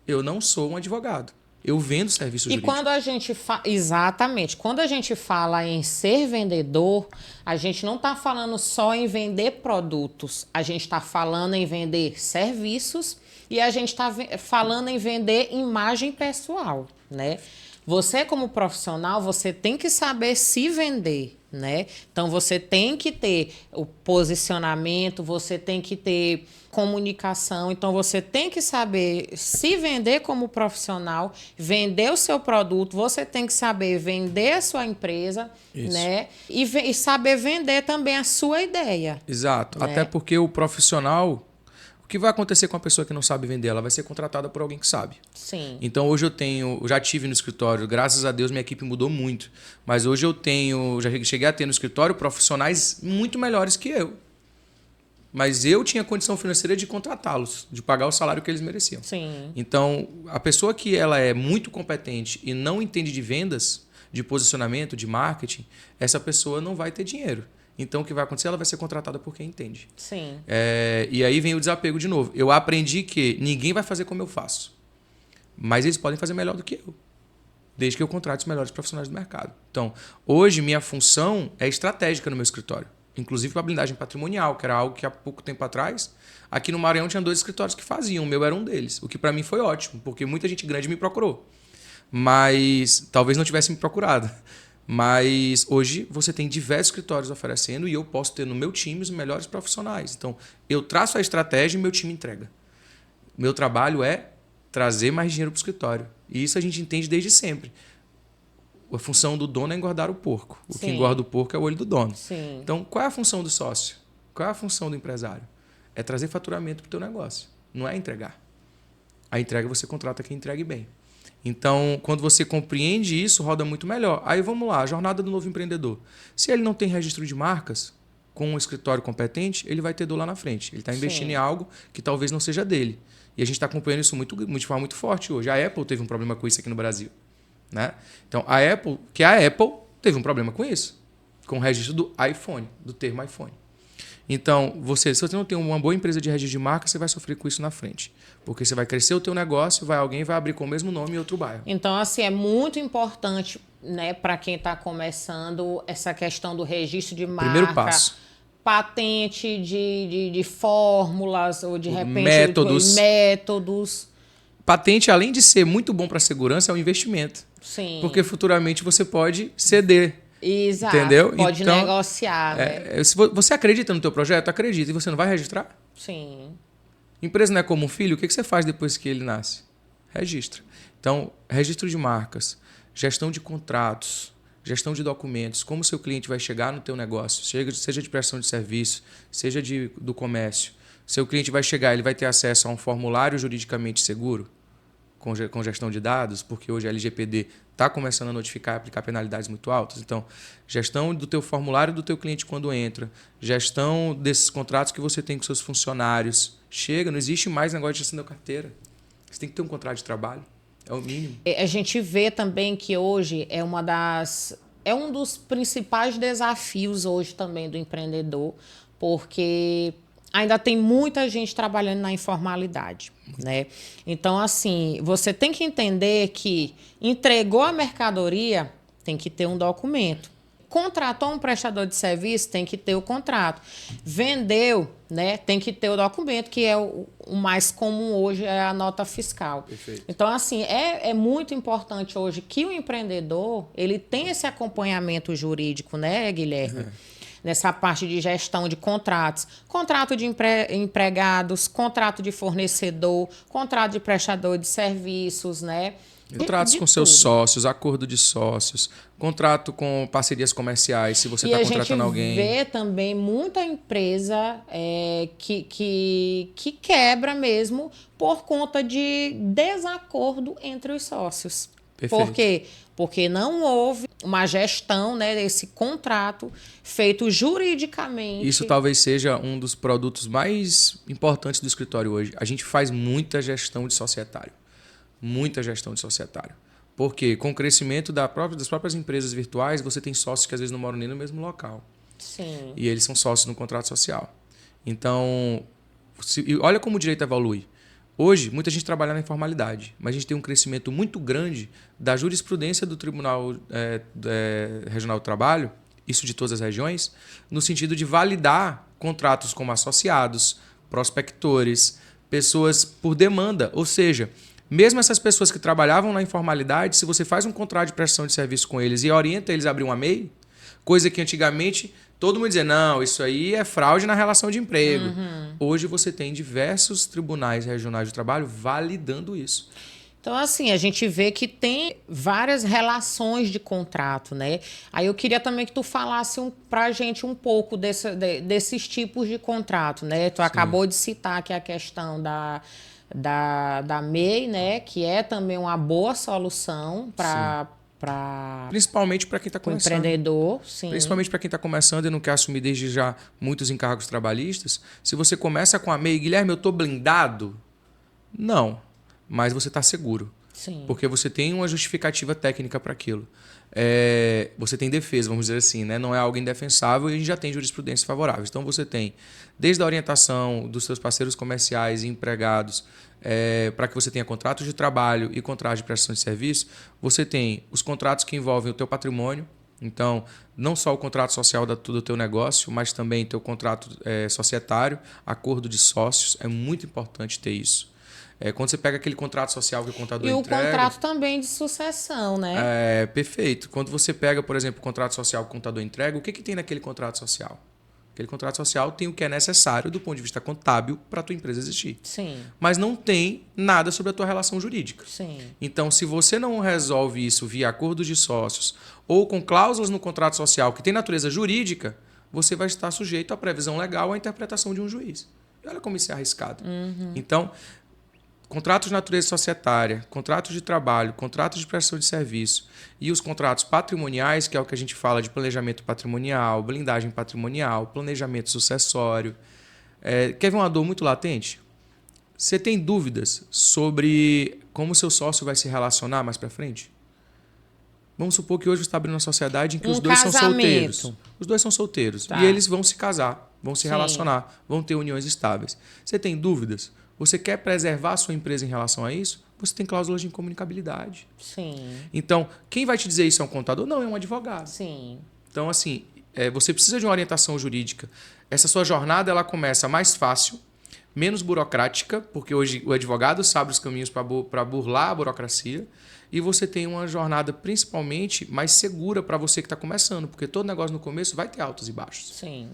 Speaker 2: Eu não sou um advogado. Eu vendo serviço jurídico.
Speaker 1: E quando a gente exatamente, quando a gente fala em ser vendedor, a gente não está falando só em vender produtos, a gente está falando em vender serviços e a gente está falando em vender imagem pessoal, né? Você, como profissional, você tem que saber se vender, né? Então, você tem que ter o posicionamento, você tem que ter comunicação. Então, você tem que saber se vender como profissional, vender o seu produto, você tem que saber vender a sua empresa, né? E saber vender também a sua ideia.
Speaker 2: Exato.
Speaker 1: Né?
Speaker 2: Até porque o profissional... O que vai acontecer com a pessoa que não sabe vender? Ela vai ser contratada por alguém que sabe.
Speaker 1: Sim.
Speaker 2: Então hoje eu já tive no escritório, graças a Deus minha equipe mudou muito. Mas hoje já cheguei a ter no escritório profissionais muito melhores que eu. Mas eu tinha condição financeira de contratá-los, de pagar o salário que eles mereciam.
Speaker 1: Sim.
Speaker 2: Então a pessoa que ela é muito competente e não entende de vendas, de posicionamento, de marketing, essa pessoa não vai ter dinheiro. Então, o que vai acontecer? Ela vai ser contratada por quem entende.
Speaker 1: Sim.
Speaker 2: E aí vem o desapego de novo. Eu aprendi que ninguém vai fazer como eu faço. Mas eles podem fazer melhor do que eu. Desde que eu contrate os melhores profissionais do mercado. Então, hoje, minha função é estratégica no meu escritório. Inclusive para a blindagem patrimonial, que era algo que há pouco tempo atrás, aqui no Maranhão tinha 2 escritórios que faziam. O meu era um deles. O que para mim foi ótimo, porque muita gente grande me procurou. Mas talvez não tivesse me procurado. Mas hoje você tem diversos escritórios oferecendo e eu posso ter no meu time os melhores profissionais. Então, eu traço a estratégia e meu time entrega. Meu trabalho é trazer mais dinheiro para o escritório. E isso a gente entende desde sempre. A função do dono é engordar o porco. O que engorda o porco é o olho do dono.
Speaker 1: Sim.
Speaker 2: Então, qual é a função do sócio? Qual é a função do empresário? É trazer faturamento para o teu negócio. Não é entregar. A entrega você contrata quem entregue bem. Então, quando você compreende isso, roda muito melhor. Aí vamos lá, a jornada do novo empreendedor. Se ele não tem registro de marcas, com um escritório competente, ele vai ter dor lá na frente. Ele está investindo em algo que talvez não seja dele. E a gente está acompanhando isso de forma muito forte hoje. A Apple teve um problema com isso aqui no Brasil. Né? Então, a Apple teve um problema com isso. Com o registro do iPhone, do termo iPhone. Então, se você não tem uma boa empresa de registro de marca, você vai sofrer com isso na frente. Porque você vai crescer o teu negócio, alguém vai abrir com o mesmo nome em outro bairro.
Speaker 1: Então, assim, é muito importante, né, para quem está começando, essa questão do registro de marca.
Speaker 2: Primeiro passo.
Speaker 1: Patente de fórmulas ou de repente
Speaker 2: métodos. Patente, além de ser muito bom para a segurança, é um investimento.
Speaker 1: Sim.
Speaker 2: Porque futuramente você pode ceder.
Speaker 1: Exato.
Speaker 2: Entendeu?
Speaker 1: Pode
Speaker 2: então,
Speaker 1: negociar. Né?
Speaker 2: Se você acredita no teu projeto, acredita. E você não vai registrar?
Speaker 1: Sim.
Speaker 2: Empresa não é como um filho, o que você faz depois que ele nasce? Registra. Então, registro de marcas, gestão de contratos, gestão de documentos, como o seu cliente vai chegar no teu negócio, seja de prestação de serviço, seja do comércio. Seu cliente vai chegar, ele vai ter acesso a um formulário juridicamente seguro, com gestão de dados, porque hoje a LGPD está começando a notificar e aplicar penalidades muito altas. Então, gestão do teu formulário do teu cliente quando entra, gestão desses contratos que você tem com seus funcionários. Chega, não existe mais negócio de gestão da carteira. Você tem que ter um contrato de trabalho, é o mínimo.
Speaker 1: A gente vê também que hoje é uma das é um dos principais desafios hoje também do empreendedor, porque ainda tem muita gente trabalhando na informalidade, né? Então, assim, você tem que entender que entregou a mercadoria, tem que ter um documento. Contratou um prestador de serviço, tem que ter o contrato. Vendeu, né? Tem que ter o documento, que é o mais comum hoje, é a nota fiscal.
Speaker 2: Perfeito.
Speaker 1: Então, assim, é muito importante hoje que o empreendedor ele tenha esse acompanhamento jurídico, né, Guilherme? Nessa parte de gestão de contratos. Contrato de empregados, contrato de fornecedor, contrato de prestador de serviços, né?
Speaker 2: Contratos com seus sócios, acordo de sócios, contrato com parcerias comerciais, se você está contratando alguém.
Speaker 1: E a gente vê também muita empresa que quebra mesmo por conta de desacordo entre os sócios.
Speaker 2: Perfeito.
Speaker 1: Por quê? Porque não houve uma gestão, né, desse contrato feito juridicamente.
Speaker 2: Isso talvez seja um dos produtos mais importantes do escritório hoje. A gente faz muita gestão de societário. Muita gestão de societário. Porque com o crescimento das próprias empresas virtuais, você tem sócios que às vezes não moram nem no mesmo local.
Speaker 1: Sim.
Speaker 2: E eles são sócios no contrato social. Então, olha como o direito evolui. Hoje, muita gente trabalha na informalidade, mas a gente tem um crescimento muito grande da jurisprudência do Tribunal Regional do Trabalho, isso de todas as regiões, no sentido de validar contratos como associados, prospectores, pessoas por demanda, ou seja, mesmo essas pessoas que trabalhavam na informalidade, se você faz um contrato de prestação de serviço com eles e orienta eles a abrir uma MEI, coisa que antigamente todo mundo dizia, não, isso aí é fraude na relação de emprego. Hoje você tem diversos tribunais regionais de trabalho validando isso.
Speaker 1: Então, assim, a gente vê que tem várias relações de contrato, né? Aí eu queria também que tu falasse pra gente um pouco desses tipos de contrato, né? Tu acabou de citar aqui a questão da MEI, né? Que é também uma boa solução para
Speaker 2: principalmente para quem está começando.
Speaker 1: Empreendedor, sim.
Speaker 2: Principalmente para quem está começando e não quer assumir desde já muitos encargos trabalhistas. Se você começa com a MEI, Guilherme, eu estou blindado? Não, mas você está seguro.
Speaker 1: Sim.
Speaker 2: Porque você tem uma justificativa técnica para aquilo. Você tem defesa, vamos dizer assim, né? Não é algo indefensável e a gente já tem jurisprudência favorável. Então você tem, desde a orientação dos seus parceiros comerciais e empregados, para que você tenha contratos de trabalho e contratos de prestação de serviço, você tem os contratos que envolvem o teu patrimônio. Então, não só o contrato social do teu negócio, mas também teu contrato societário, acordo de sócios. É muito importante ter isso. Quando você pega aquele contrato social que o contador entrega...
Speaker 1: E o contrato também de sucessão, né?
Speaker 2: Perfeito. Quando você pega, por exemplo, o contrato social que o contador entrega, o que tem naquele contrato social? Aquele contrato social tem o que é necessário do ponto de vista contábil para a tua empresa existir.
Speaker 1: Sim.
Speaker 2: Mas não tem nada sobre a tua relação jurídica.
Speaker 1: Sim.
Speaker 2: Então, se você não resolve isso via acordos de sócios ou com cláusulas no contrato social que tem natureza jurídica, você vai estar sujeito à previsão legal ou à interpretação de um juiz. E olha como isso é arriscado. Então, contratos de natureza societária, contratos de trabalho, contratos de prestação de serviço e os contratos patrimoniais, que é o que a gente fala de planejamento patrimonial, blindagem patrimonial, planejamento sucessório. Quer ver uma dor muito latente? Você tem dúvidas sobre como seu sócio vai se relacionar mais para frente? Vamos supor que hoje você está abrindo uma sociedade em que os dois são solteiros. Os dois são solteiros.
Speaker 1: Tá.
Speaker 2: E eles vão se casar, vão se relacionar, vão ter uniões estáveis. Você tem dúvidas? Você quer preservar a sua empresa em relação a isso? Você tem cláusulas de incomunicabilidade.
Speaker 1: Sim.
Speaker 2: Então, quem vai te dizer isso é um contador? Não, é um advogado.
Speaker 1: Sim.
Speaker 2: Então, assim, você precisa de uma orientação jurídica. Essa sua jornada ela começa mais fácil, menos burocrática, porque hoje o advogado sabe os caminhos para burlar a burocracia, e você tem uma jornada principalmente mais segura para você que está começando, porque todo negócio no começo vai ter altos e baixos.
Speaker 1: Sim.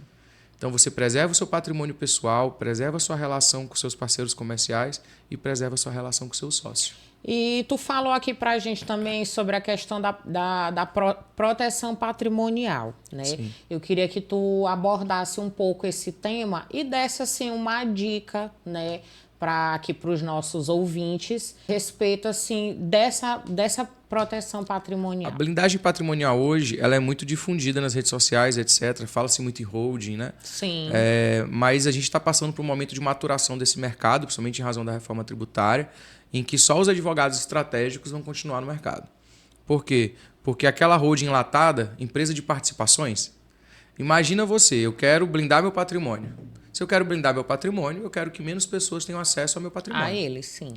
Speaker 2: Então você preserva o seu patrimônio pessoal, preserva a sua relação com seus parceiros comerciais e preserva a sua relação com o seu sócio.
Speaker 1: E tu falou aqui pra gente também sobre a questão da proteção patrimonial, né?
Speaker 2: Sim.
Speaker 1: Eu queria que tu abordasse um pouco esse tema e desse assim uma dica, né, para os nossos ouvintes, respeito assim dessa proteção patrimonial.
Speaker 2: A blindagem patrimonial hoje ela é muito difundida nas redes sociais, etc. Fala-se muito em holding, né?
Speaker 1: Sim.
Speaker 2: Mas a gente está passando por um momento de maturação desse mercado, principalmente em razão da reforma tributária, em que só os advogados estratégicos vão continuar no mercado. Por quê? Porque aquela holding enlatada, empresa de participações, imagina você, eu quero blindar meu patrimônio. Se eu quero blindar meu patrimônio, eu quero que menos pessoas tenham acesso ao meu patrimônio.
Speaker 1: A ele, sim.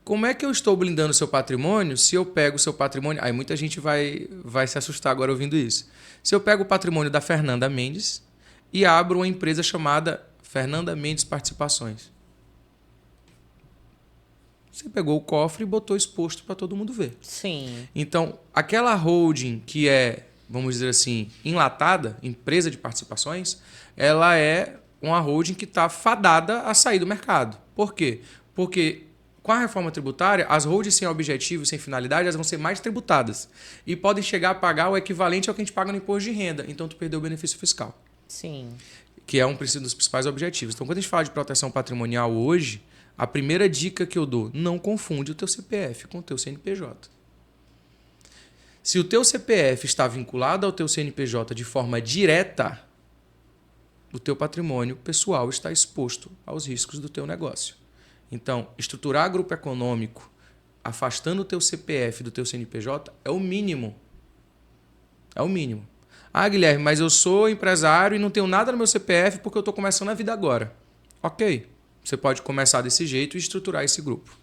Speaker 2: Como é que eu estou blindando o seu patrimônio se eu pego o seu patrimônio... Aí muita gente vai se assustar agora ouvindo isso. Se eu pego o patrimônio da Fernanda Mendes e abro uma empresa chamada Fernanda Mendes Participações. Você pegou o cofre e botou exposto para todo mundo ver.
Speaker 1: Sim.
Speaker 2: Então, aquela holding que é, vamos dizer assim, enlatada, empresa de participações, ela é uma holding que está fadada a sair do mercado. Por quê? Porque com a reforma tributária, as holdings sem objetivo e sem finalidade, elas vão ser mais tributadas. E podem chegar a pagar o equivalente ao que a gente paga no imposto de renda. Então, tu perdeu o benefício fiscal.
Speaker 1: Sim.
Speaker 2: Que é um dos principais objetivos. Então, quando a gente fala de proteção patrimonial hoje, a primeira dica que eu dou, não confunde o teu CPF com o teu CNPJ. Se o teu CPF está vinculado ao teu CNPJ de forma direta, o teu patrimônio pessoal está exposto aos riscos do teu negócio. Então, estruturar grupo econômico afastando o teu CPF do teu CNPJ é o mínimo. É o mínimo. Ah, Guilherme, mas eu sou empresário e não tenho nada no meu CPF porque eu estou começando a vida agora. Ok, você pode começar desse jeito e estruturar esse grupo.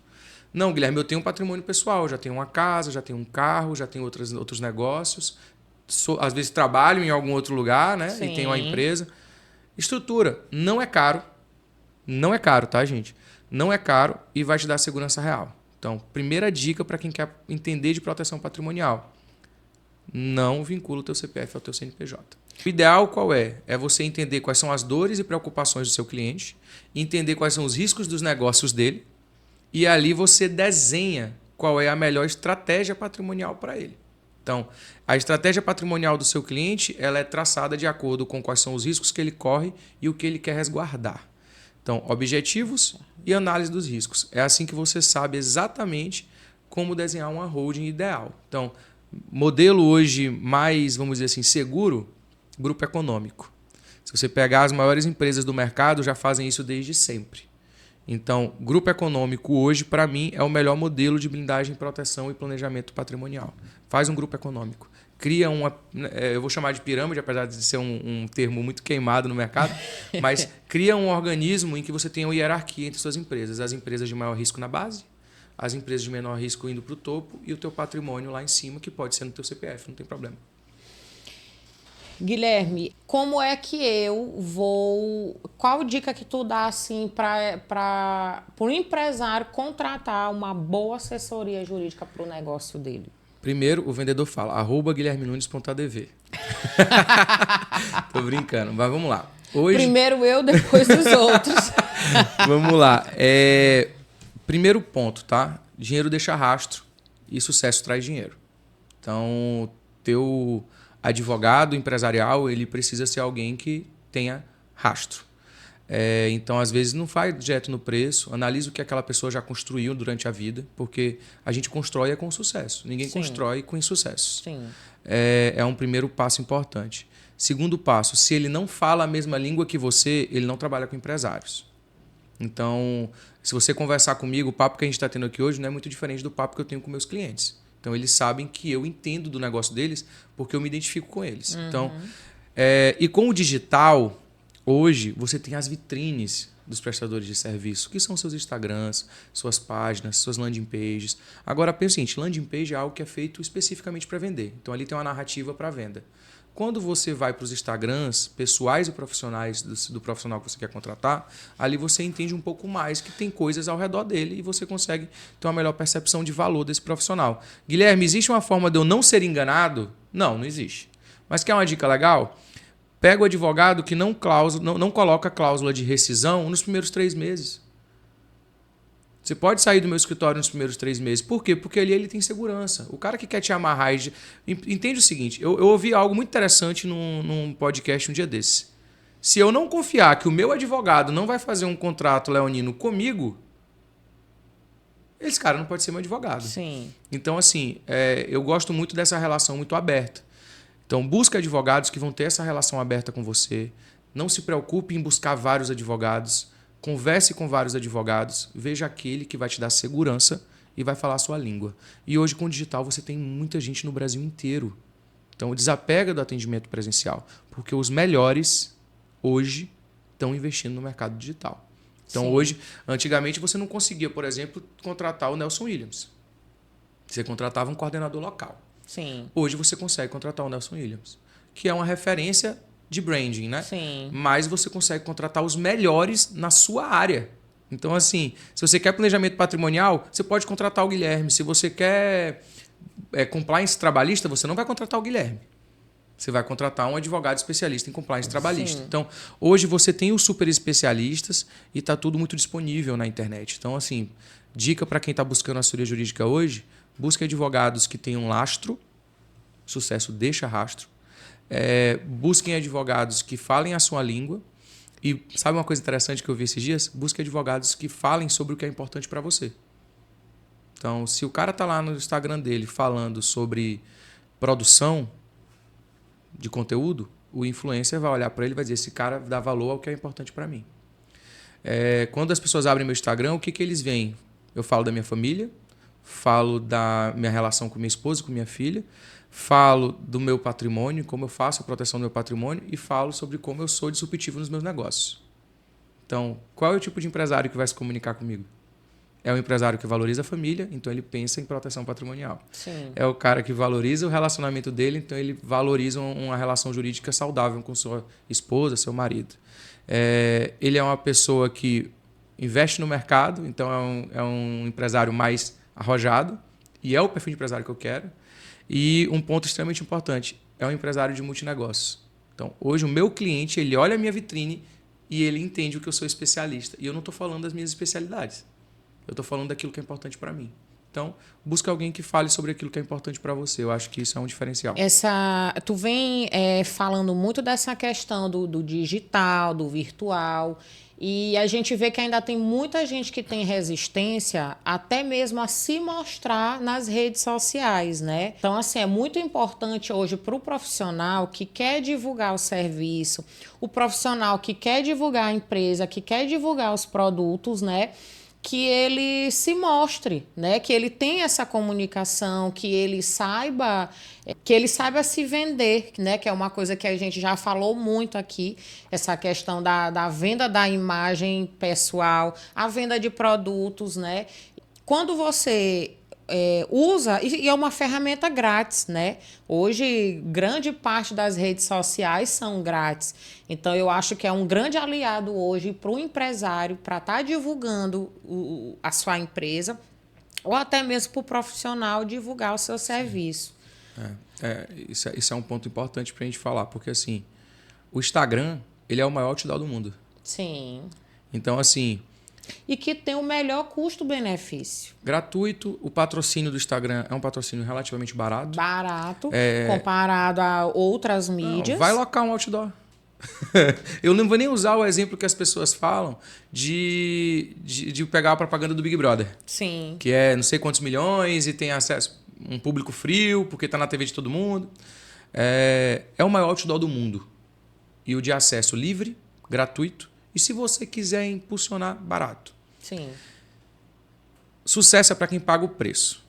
Speaker 2: Não, Guilherme, eu tenho um patrimônio pessoal, já tenho uma casa, já tenho um carro, já tenho outros negócios. Às vezes trabalho em algum outro lugar, né?
Speaker 1: Sim.
Speaker 2: E tenho uma empresa. Estrutura. Não é caro. Não é caro, tá, gente? Não é caro e vai te dar segurança real. Então, primeira dica para quem quer entender de proteção patrimonial. Não vincula o teu CPF ao teu CNPJ. O ideal qual é? É você entender quais são as dores e preocupações do seu cliente, entender quais são os riscos dos negócios dele e ali você desenha qual é a melhor estratégia patrimonial para ele. Então, a estratégia patrimonial do seu cliente ela é traçada de acordo com quais são os riscos que ele corre e o que ele quer resguardar. Então, objetivos e análise dos riscos. É assim que você sabe exatamente como desenhar uma holding ideal. Então, modelo hoje mais, vamos dizer assim, seguro, grupo econômico. Se você pegar as maiores empresas do mercado, já fazem isso desde sempre. Então, grupo econômico hoje, para mim, é o melhor modelo de blindagem, proteção e planejamento patrimonial. Faz um grupo econômico. Cria uma, eu vou chamar de pirâmide, apesar de ser um termo muito queimado no mercado, mas cria um organismo em que você tenha uma hierarquia entre suas empresas. As empresas de maior risco na base, as empresas de menor risco indo para o topo e o teu patrimônio lá em cima, que pode ser no teu CPF, não tem problema.
Speaker 1: Guilherme, como é que eu vou... Qual dica que tu dá assim, para um empresário contratar uma boa assessoria jurídica para o negócio dele?
Speaker 2: Primeiro, o vendedor fala, @guilhermenunes.adv. Tô brincando, mas vamos lá. Hoje...
Speaker 1: Primeiro eu, depois os outros.
Speaker 2: Vamos lá. Primeiro ponto, tá? Dinheiro deixa rastro e sucesso traz dinheiro. Então, teu advogado empresarial, ele precisa ser alguém que tenha rastro. Então, às vezes, não faz direto no preço, analisa o que aquela pessoa já construiu durante a vida, porque a gente constrói com sucesso. Ninguém
Speaker 1: Sim.
Speaker 2: constrói com insucesso.
Speaker 1: Sim.
Speaker 2: É um primeiro passo importante. Segundo passo, se ele não fala a mesma língua que você, ele não trabalha com empresários. Então, se você conversar comigo, o papo que a gente está tendo aqui hoje não é muito diferente do papo que eu tenho com meus clientes. Então, eles sabem que eu entendo do negócio deles porque eu me identifico com eles.
Speaker 1: Uhum.
Speaker 2: Então, e com o digital, hoje, você tem as vitrines dos prestadores de serviço, que são seus Instagrams, suas páginas, suas landing pages. Agora, pensa o seguinte, landing page é algo que é feito especificamente para vender. Então, ali tem uma narrativa para venda. Quando você vai para os Instagrams pessoais e profissionais do profissional que você quer contratar, ali você entende um pouco mais que tem coisas ao redor dele e você consegue ter uma melhor percepção de valor desse profissional. Guilherme, existe uma forma de eu não ser enganado? Não, não existe. Mas quer uma dica legal? Pega o advogado que não coloca cláusula de rescisão nos primeiros 3 meses. Você pode sair do meu escritório nos primeiros 3 meses. Por quê? Porque ali ele tem segurança. O cara que quer te amarrar... Entende o seguinte, eu ouvi algo muito interessante num podcast um dia desse. Se eu não confiar que o meu advogado não vai fazer um contrato leonino comigo, esse cara não pode ser meu advogado.
Speaker 1: Sim.
Speaker 2: Então, assim, eu gosto muito dessa relação muito aberta. Então, busca advogados que vão ter essa relação aberta com você. Não se preocupe em buscar vários advogados. Converse com vários advogados. Veja aquele que vai te dar segurança e vai falar a sua língua. E hoje, com o digital, você tem muita gente no Brasil inteiro. Então, desapega do atendimento presencial, porque os melhores, hoje, estão investindo no mercado digital. Então, hoje, antigamente, você não conseguia, por exemplo, contratar o Nelson Williams. Você contratava um coordenador local.
Speaker 1: Sim.
Speaker 2: Hoje, você consegue contratar o Nelson Williams, que é uma referência de branding, né?
Speaker 1: Sim.
Speaker 2: Mas você consegue contratar os melhores na sua área. Então, assim, se você quer planejamento patrimonial, você pode contratar o Guilherme. Se você quer compliance trabalhista, você não vai contratar o Guilherme. Você vai contratar um advogado especialista em compliance trabalhista.
Speaker 1: Sim.
Speaker 2: Então, hoje você tem os super especialistas e está tudo muito disponível na internet. Então, assim, dica para quem está buscando assessoria jurídica hoje, busque advogados que tenham lastro, sucesso deixa rastro. Busquem advogados que falem a sua língua. E sabe uma coisa interessante que eu vi esses dias? Busque advogados que falem sobre o que é importante para você. Então, se o cara está lá no Instagram dele falando sobre produção de conteúdo, o influencer vai olhar para ele e vai dizer: esse cara dá valor ao que é importante para mim. Quando as pessoas abrem meu Instagram, o que eles veem? Eu falo da minha família, falo da minha relação com minha esposa e com minha filha, falo do meu patrimônio, como eu faço a proteção do meu patrimônio e falo sobre como eu sou disruptivo nos meus negócios. Então, qual é o tipo de empresário que vai se comunicar comigo? É um empresário que valoriza a família, então ele pensa em proteção patrimonial.
Speaker 1: Sim.
Speaker 2: É o cara que valoriza o relacionamento dele, então ele valoriza uma relação jurídica saudável com sua esposa, seu marido. Ele é uma pessoa que investe no mercado, então é um empresário mais arrojado, e é o perfil de empresário que eu quero. E um ponto extremamente importante, é um empresário de multinegócios. Então, hoje o meu cliente, ele olha a minha vitrine e ele entende o que eu sou especialista. E eu não estou falando das minhas especialidades. Eu estou falando daquilo que é importante para mim. Então, busca alguém que fale sobre aquilo que é importante para você. Eu acho que isso é um diferencial.
Speaker 1: Tu vem falando muito dessa questão do digital, do virtual, e a gente vê que ainda tem muita gente que tem resistência até mesmo a se mostrar nas redes sociais, né? Então, assim, é muito importante hoje para o profissional que quer divulgar o serviço, o profissional que quer divulgar a empresa, que quer divulgar os produtos, né? Que ele se mostre, né? Que ele tenha essa comunicação, que ele saiba se vender, né? Que é uma coisa que a gente já falou muito aqui, essa questão da venda da imagem pessoal, a venda de produtos, né? Quando você usa, e é uma ferramenta grátis, né? Hoje, grande parte das redes sociais são grátis. Então, eu acho que é um grande aliado hoje para o empresário, para estar divulgando a sua empresa, ou até mesmo para o profissional divulgar o seu serviço.
Speaker 2: Isso é um ponto importante para a gente falar, porque assim, o Instagram, ele é o maior outdoor do mundo.
Speaker 1: Sim.
Speaker 2: Então, assim...
Speaker 1: E que tem o melhor custo-benefício.
Speaker 2: Gratuito. O patrocínio do Instagram é um patrocínio relativamente barato.
Speaker 1: Barato, comparado a outras mídias.
Speaker 2: Não, vai locar um outdoor. Eu não vou nem usar o exemplo que as pessoas falam de pegar a propaganda do Big Brother.
Speaker 1: Sim.
Speaker 2: Que é não sei quantos milhões e tem acesso um público frio, porque está na TV de todo mundo. É o maior outdoor do mundo. E o de acesso livre, gratuito. E se você quiser impulsionar, barato.
Speaker 1: Sim.
Speaker 2: Sucesso é para quem paga o preço.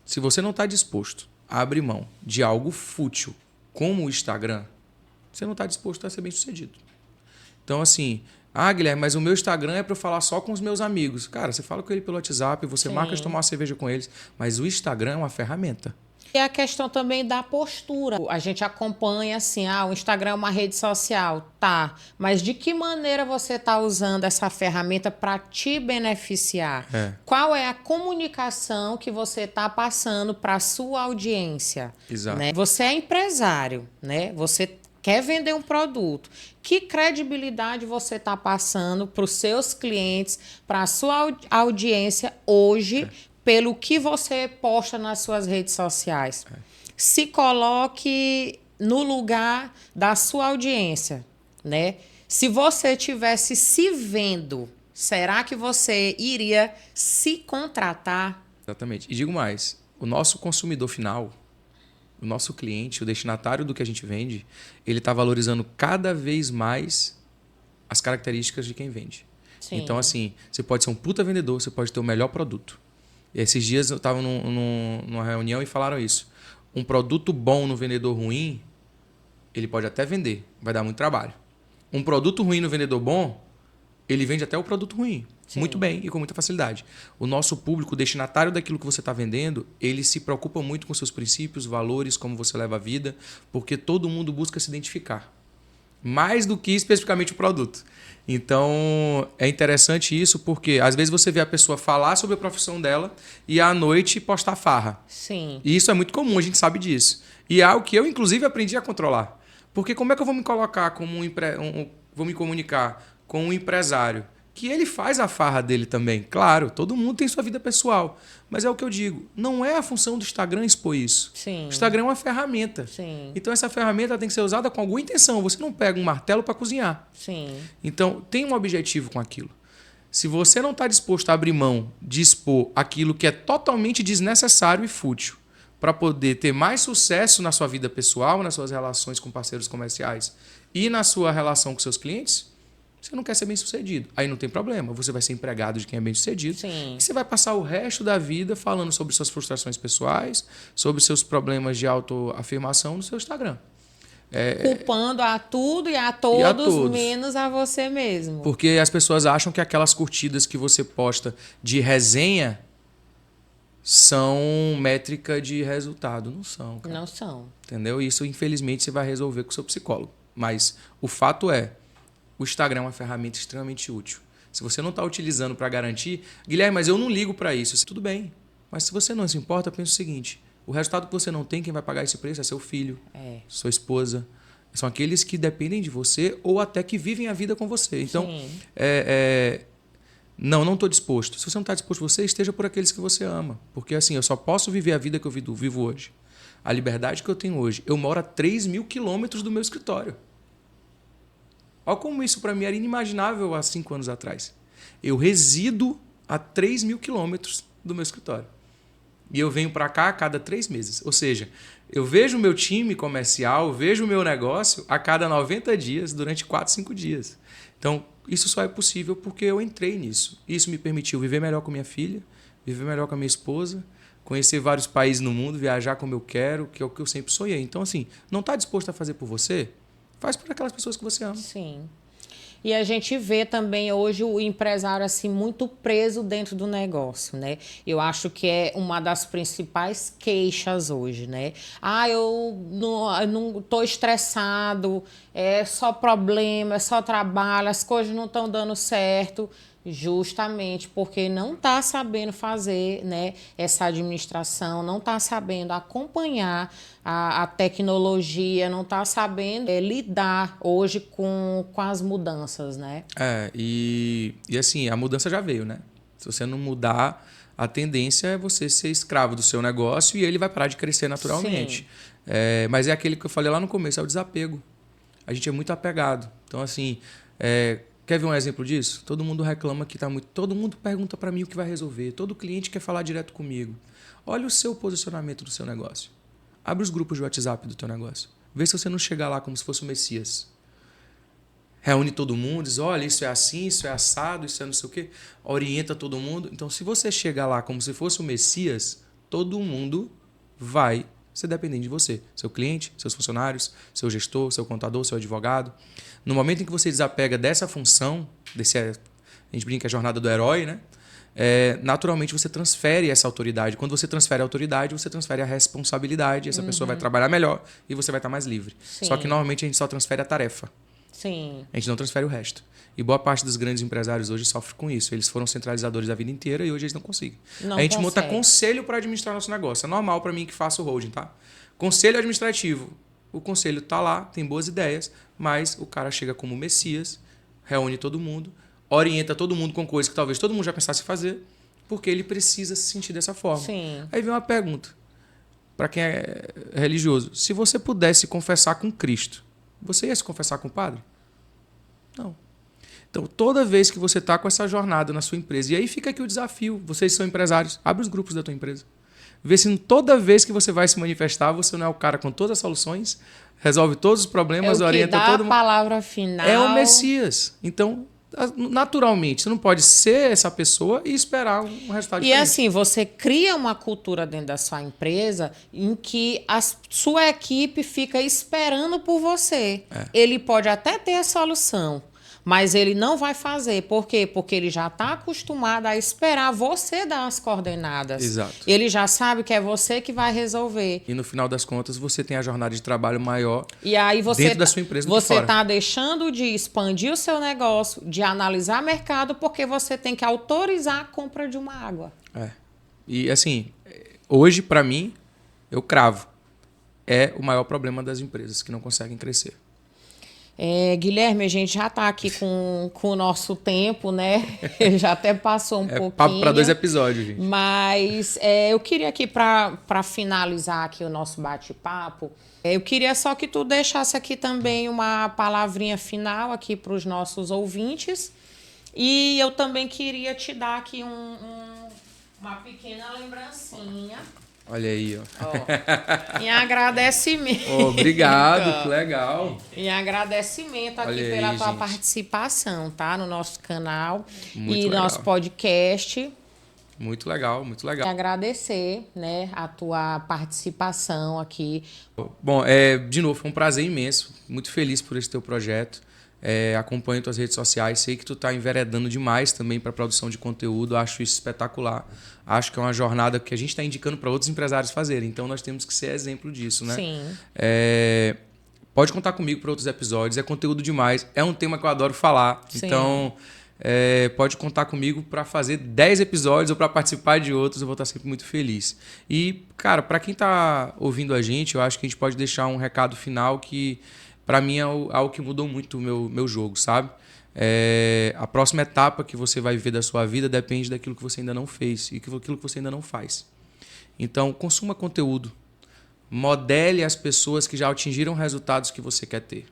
Speaker 2: Se você não está disposto a abrir mão de algo fútil como o Instagram, você não está disposto a ser bem sucedido. Então, assim, Guilherme, mas o meu Instagram é para eu falar só com os meus amigos. Cara, você fala com ele pelo WhatsApp, você marca de tomar uma cerveja com eles, mas o Instagram é uma ferramenta.
Speaker 1: E a questão também da postura. A gente acompanha assim, o Instagram é uma rede social, tá. Mas de que maneira você está usando essa ferramenta para te beneficiar? Qual é a comunicação que você está passando para a sua audiência?
Speaker 2: Exato.
Speaker 1: Né? Você é empresário, né? Você quer vender um produto. Que credibilidade você está passando para os seus clientes, para a sua audiência hoje, pelo que você posta nas suas redes sociais? Se coloque no lugar da sua audiência, né? Se você estivesse se vendo, será que você iria se contratar?
Speaker 2: Exatamente. E digo mais, o nosso consumidor final, o nosso cliente, o destinatário do que a gente vende, ele está valorizando cada vez mais as características de quem vende. Sim. Então, assim, você pode ser um puta vendedor, você pode ter o melhor produto. E esses dias eu estava numa reunião e falaram isso. Um produto bom no vendedor ruim, ele pode até vender, vai dar muito trabalho. Um produto ruim no vendedor bom, ele vende até o produto ruim. Sim. Muito bem e com muita facilidade. O nosso público, o destinatário daquilo que você está vendendo, ele se preocupa muito com seus princípios, valores, como você leva a vida, porque todo mundo busca se identificar. Mais do que especificamente o produto. Então, é interessante isso porque às vezes você vê a pessoa falar sobre a profissão dela e à noite postar farra.
Speaker 1: Sim.
Speaker 2: E isso é muito comum, a gente sabe disso. E é algo que eu, inclusive, aprendi a controlar. Porque como é que eu vou me colocar como vou me comunicar com um empresário que ele faz a farra dele também? Claro, todo mundo tem sua vida pessoal. Mas é o que eu digo, não é a função do Instagram expor isso.
Speaker 1: Sim.
Speaker 2: O Instagram é uma ferramenta.
Speaker 1: Sim.
Speaker 2: Então essa ferramenta tem que ser usada com alguma intenção. Você não pega um martelo para cozinhar.
Speaker 1: Sim.
Speaker 2: Então tem um objetivo com aquilo. Se você não está disposto a abrir mão de expor aquilo que é totalmente desnecessário e fútil para poder ter mais sucesso na sua vida pessoal, nas suas relações com parceiros comerciais e na sua relação com seus clientes, você não quer ser bem-sucedido. Aí não tem problema. Você vai ser empregado de quem é bem-sucedido.
Speaker 1: Sim.
Speaker 2: E você vai passar o resto da vida falando sobre suas frustrações pessoais, sobre seus problemas de autoafirmação no seu Instagram.
Speaker 1: Culpando a tudo e a todos, menos a você mesmo.
Speaker 2: Porque as pessoas acham que aquelas curtidas que você posta de resenha são métrica de resultado. Não são, cara.
Speaker 1: Não são.
Speaker 2: Entendeu? Isso, infelizmente, você vai resolver com o seu psicólogo. Mas o fato é, o Instagram é uma ferramenta extremamente útil. Se você não está utilizando para garantir... Guilherme, mas eu não ligo para isso. Tudo bem. Mas se você não se importa, pensa o seguinte. O resultado que você não tem, quem vai pagar esse preço é seu filho, sua esposa. São aqueles que dependem de você ou até que vivem a vida com você. Então, não estou disposto. Se você não está disposto, você esteja por aqueles que você ama. Porque assim, eu só posso viver a vida que eu vivo hoje. A liberdade que eu tenho hoje. Eu moro a 3.000 quilômetros do meu escritório. Olha como isso para mim era inimaginável há 5 anos atrás. Eu resido a 3.000 quilômetros do meu escritório. E eu venho para cá a cada 3 meses. Ou seja, eu vejo o meu time comercial, vejo o meu negócio a cada 90 dias, durante 4, 5 dias. Então, isso só é possível porque eu entrei nisso. Isso me permitiu viver melhor com minha filha, viver melhor com a minha esposa, conhecer vários países no mundo, viajar como eu quero, que é o que eu sempre sonhei. Então, assim, não está disposto a fazer por você? Faz por aquelas pessoas que você ama.
Speaker 1: Sim. E a gente vê também hoje o empresário assim muito preso dentro do negócio, né? Eu acho que é uma das principais queixas hoje, né? Eu não tô estressado, é só problema, é só trabalho, as coisas não estão dando certo. Justamente porque não está sabendo fazer, né, essa administração, não está sabendo acompanhar a tecnologia, não está sabendo lidar hoje com as mudanças, né?
Speaker 2: E assim, a mudança já veio, né? Se você não mudar, a tendência é você ser escravo do seu negócio e ele vai parar de crescer naturalmente. Mas é aquele que eu falei lá no começo, é o desapego. A gente é muito apegado. Então, assim... Quer ver um exemplo disso? Todo mundo reclama que está muito... Todo mundo pergunta para mim o que vai resolver. Todo cliente quer falar direto comigo. Olha o seu posicionamento do seu negócio. Abre os grupos de WhatsApp do teu negócio. Vê se você não chegar lá como se fosse o Messias. Reúne todo mundo, diz, olha, isso é assim, isso é assado, isso é não sei o quê. Orienta todo mundo. Então, se você chegar lá como se fosse o Messias, todo mundo vai ser dependente de você. Seu cliente, seus funcionários, seu gestor, seu contador, seu advogado. No momento em que você desapega dessa função, a gente brinca a jornada do herói, né? Naturalmente você transfere essa autoridade. Quando você transfere a autoridade, você transfere a responsabilidade. Essa pessoa vai trabalhar melhor e você vai estar mais livre.
Speaker 1: Sim.
Speaker 2: Só que normalmente a gente só transfere a tarefa.
Speaker 1: Sim.
Speaker 2: A gente não transfere o resto. E boa parte dos grandes empresários hoje sofre com isso. Eles foram centralizadores da vida inteira e hoje eles não conseguem. A gente monta conselho para administrar nosso negócio. É normal para mim que faça o holding, tá? Conselho administrativo. O conselho está lá, tem boas ideias, mas o cara chega como Messias, reúne todo mundo, orienta todo mundo com coisas que talvez todo mundo já pensasse em fazer, porque ele precisa se sentir dessa forma.
Speaker 1: Sim.
Speaker 2: Aí vem uma pergunta, para quem é religioso. Se você pudesse confessar com Cristo, você ia se confessar com o padre? Não. Então, toda vez que você está com essa jornada na sua empresa, e aí fica aqui o desafio, vocês são empresários, abre os grupos da tua empresa. Vê se toda vez que você vai se manifestar, você não é o cara com todas as soluções, resolve todos os problemas, orienta todo mundo.
Speaker 1: É a palavra final.
Speaker 2: É o Messias. Então, naturalmente. Você não pode ser essa pessoa e esperar um resultado
Speaker 1: E
Speaker 2: diferente.
Speaker 1: assim, você cria uma cultura dentro da sua empresa em que a sua equipe fica esperando por você. Ele pode até ter a solução, mas ele não vai fazer. Por quê? Porque ele já está acostumado a esperar você dar as coordenadas.
Speaker 2: Exato.
Speaker 1: Ele já sabe que é você que vai resolver.
Speaker 2: E no final das contas, você tem a jornada de trabalho maior
Speaker 1: E aí
Speaker 2: dentro da sua empresa do que
Speaker 1: você
Speaker 2: fora.
Speaker 1: está deixando de expandir o seu negócio, de analisar mercado, porque você tem que autorizar a compra de uma água.
Speaker 2: E assim, hoje, para mim, eu cravo. É o maior problema das empresas que não conseguem crescer.
Speaker 1: Guilherme, a gente já está aqui com o nosso tempo, né? Já até passou um pouquinho.
Speaker 2: Papo para 2 episódios, gente.
Speaker 1: Mas eu queria aqui, para finalizar aqui o nosso bate-papo, eu queria só que tu deixasse aqui também uma palavrinha final aqui para os nossos ouvintes. E eu também queria te dar aqui uma pequena lembrancinha.
Speaker 2: Olha aí, ó.
Speaker 1: Em agradecimento.
Speaker 2: Obrigado, que legal.
Speaker 1: Em agradecimento aqui
Speaker 2: Olha
Speaker 1: pela
Speaker 2: aí,
Speaker 1: tua
Speaker 2: gente.
Speaker 1: participação, tá? No nosso canal
Speaker 2: Muito
Speaker 1: e
Speaker 2: legal.
Speaker 1: nosso podcast.
Speaker 2: Muito legal, muito legal.
Speaker 1: E agradecer, né, a tua participação aqui.
Speaker 2: Bom, de novo, foi um prazer imenso. Muito feliz por esse teu projeto. Acompanho tuas redes sociais. Sei que tu tá enveredando demais também para produção de conteúdo. Acho isso espetacular. Acho que é uma jornada que a gente está indicando para outros empresários fazerem. Então, nós temos que ser exemplo disso, né?
Speaker 1: Sim.
Speaker 2: Pode contar comigo para outros episódios. É conteúdo demais. É um tema que eu adoro falar.
Speaker 1: Sim.
Speaker 2: Então, pode contar comigo para fazer 10 episódios ou para participar de outros. Eu vou estar sempre muito feliz. E, cara, para quem está ouvindo a gente, eu acho que a gente pode deixar um recado final que, para mim, é algo que mudou muito o meu jogo, sabe? A próxima etapa que você vai viver da sua vida depende daquilo que você ainda não fez e aquilo que você ainda não faz. Então, consuma conteúdo. Modele as pessoas que já atingiram resultados que você quer ter.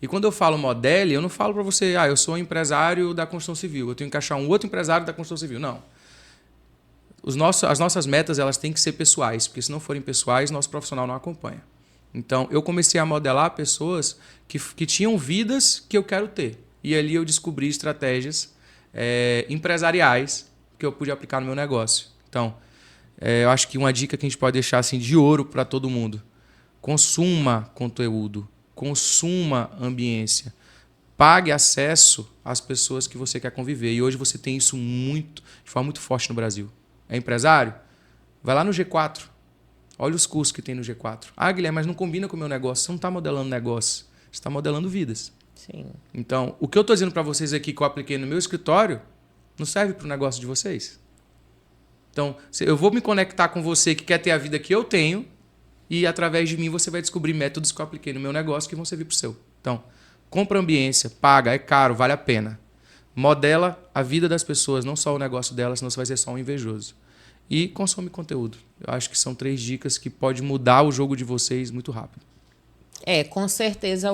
Speaker 2: E quando eu falo modele, eu não falo para você, eu sou um empresário da construção civil, eu tenho que achar um outro empresário da construção civil. Não. As nossas metas, elas têm que ser pessoais, porque se não forem pessoais, nosso profissional não acompanha. Então, eu comecei a modelar pessoas que tinham vidas que eu quero ter. E ali eu descobri estratégias empresariais que eu pude aplicar no meu negócio. Então, eu acho que uma dica que a gente pode deixar assim, de ouro para todo mundo. Consuma conteúdo, consuma ambiência. Pague acesso às pessoas que você quer conviver. E hoje você tem isso de forma muito forte no Brasil. É empresário? Vai lá no G4. Olha os cursos que tem no G4. Guilherme, mas não combina com o meu negócio. Você não está modelando negócio. Você está modelando vidas.
Speaker 1: Sim.
Speaker 2: Então, o que eu estou dizendo para vocês aqui que eu apliquei no meu escritório não serve para o negócio de vocês. Então, eu vou me conectar com você que quer ter a vida que eu tenho e, através de mim, você vai descobrir métodos que eu apliquei no meu negócio que vão servir para o seu. Então, compra ambiência, paga, é caro, vale a pena. Modela a vida das pessoas, não só o negócio delas, senão você vai ser só um invejoso. E consome conteúdo. Eu acho que são 3 dicas que podem mudar o jogo de vocês muito rápido.
Speaker 1: Com certeza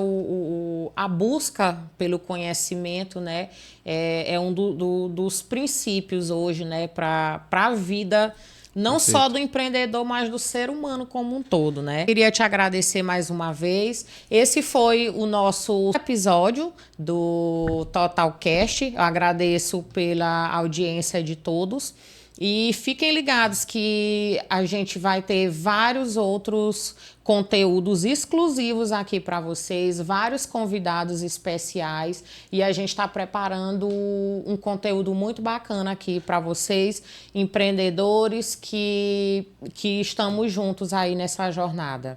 Speaker 1: a busca pelo conhecimento, né, é um dos princípios hoje, né, para a vida, não
Speaker 2: Perfeito.
Speaker 1: Só do empreendedor, mas do ser humano como um todo, né? Queria te agradecer mais uma vez. Esse foi o nosso episódio do TotalCast. Eu agradeço pela audiência de todos. E fiquem ligados que a gente vai ter vários outros conteúdos exclusivos aqui para vocês, vários convidados especiais e a gente está preparando um conteúdo muito bacana aqui para vocês, empreendedores que estamos juntos aí nessa jornada.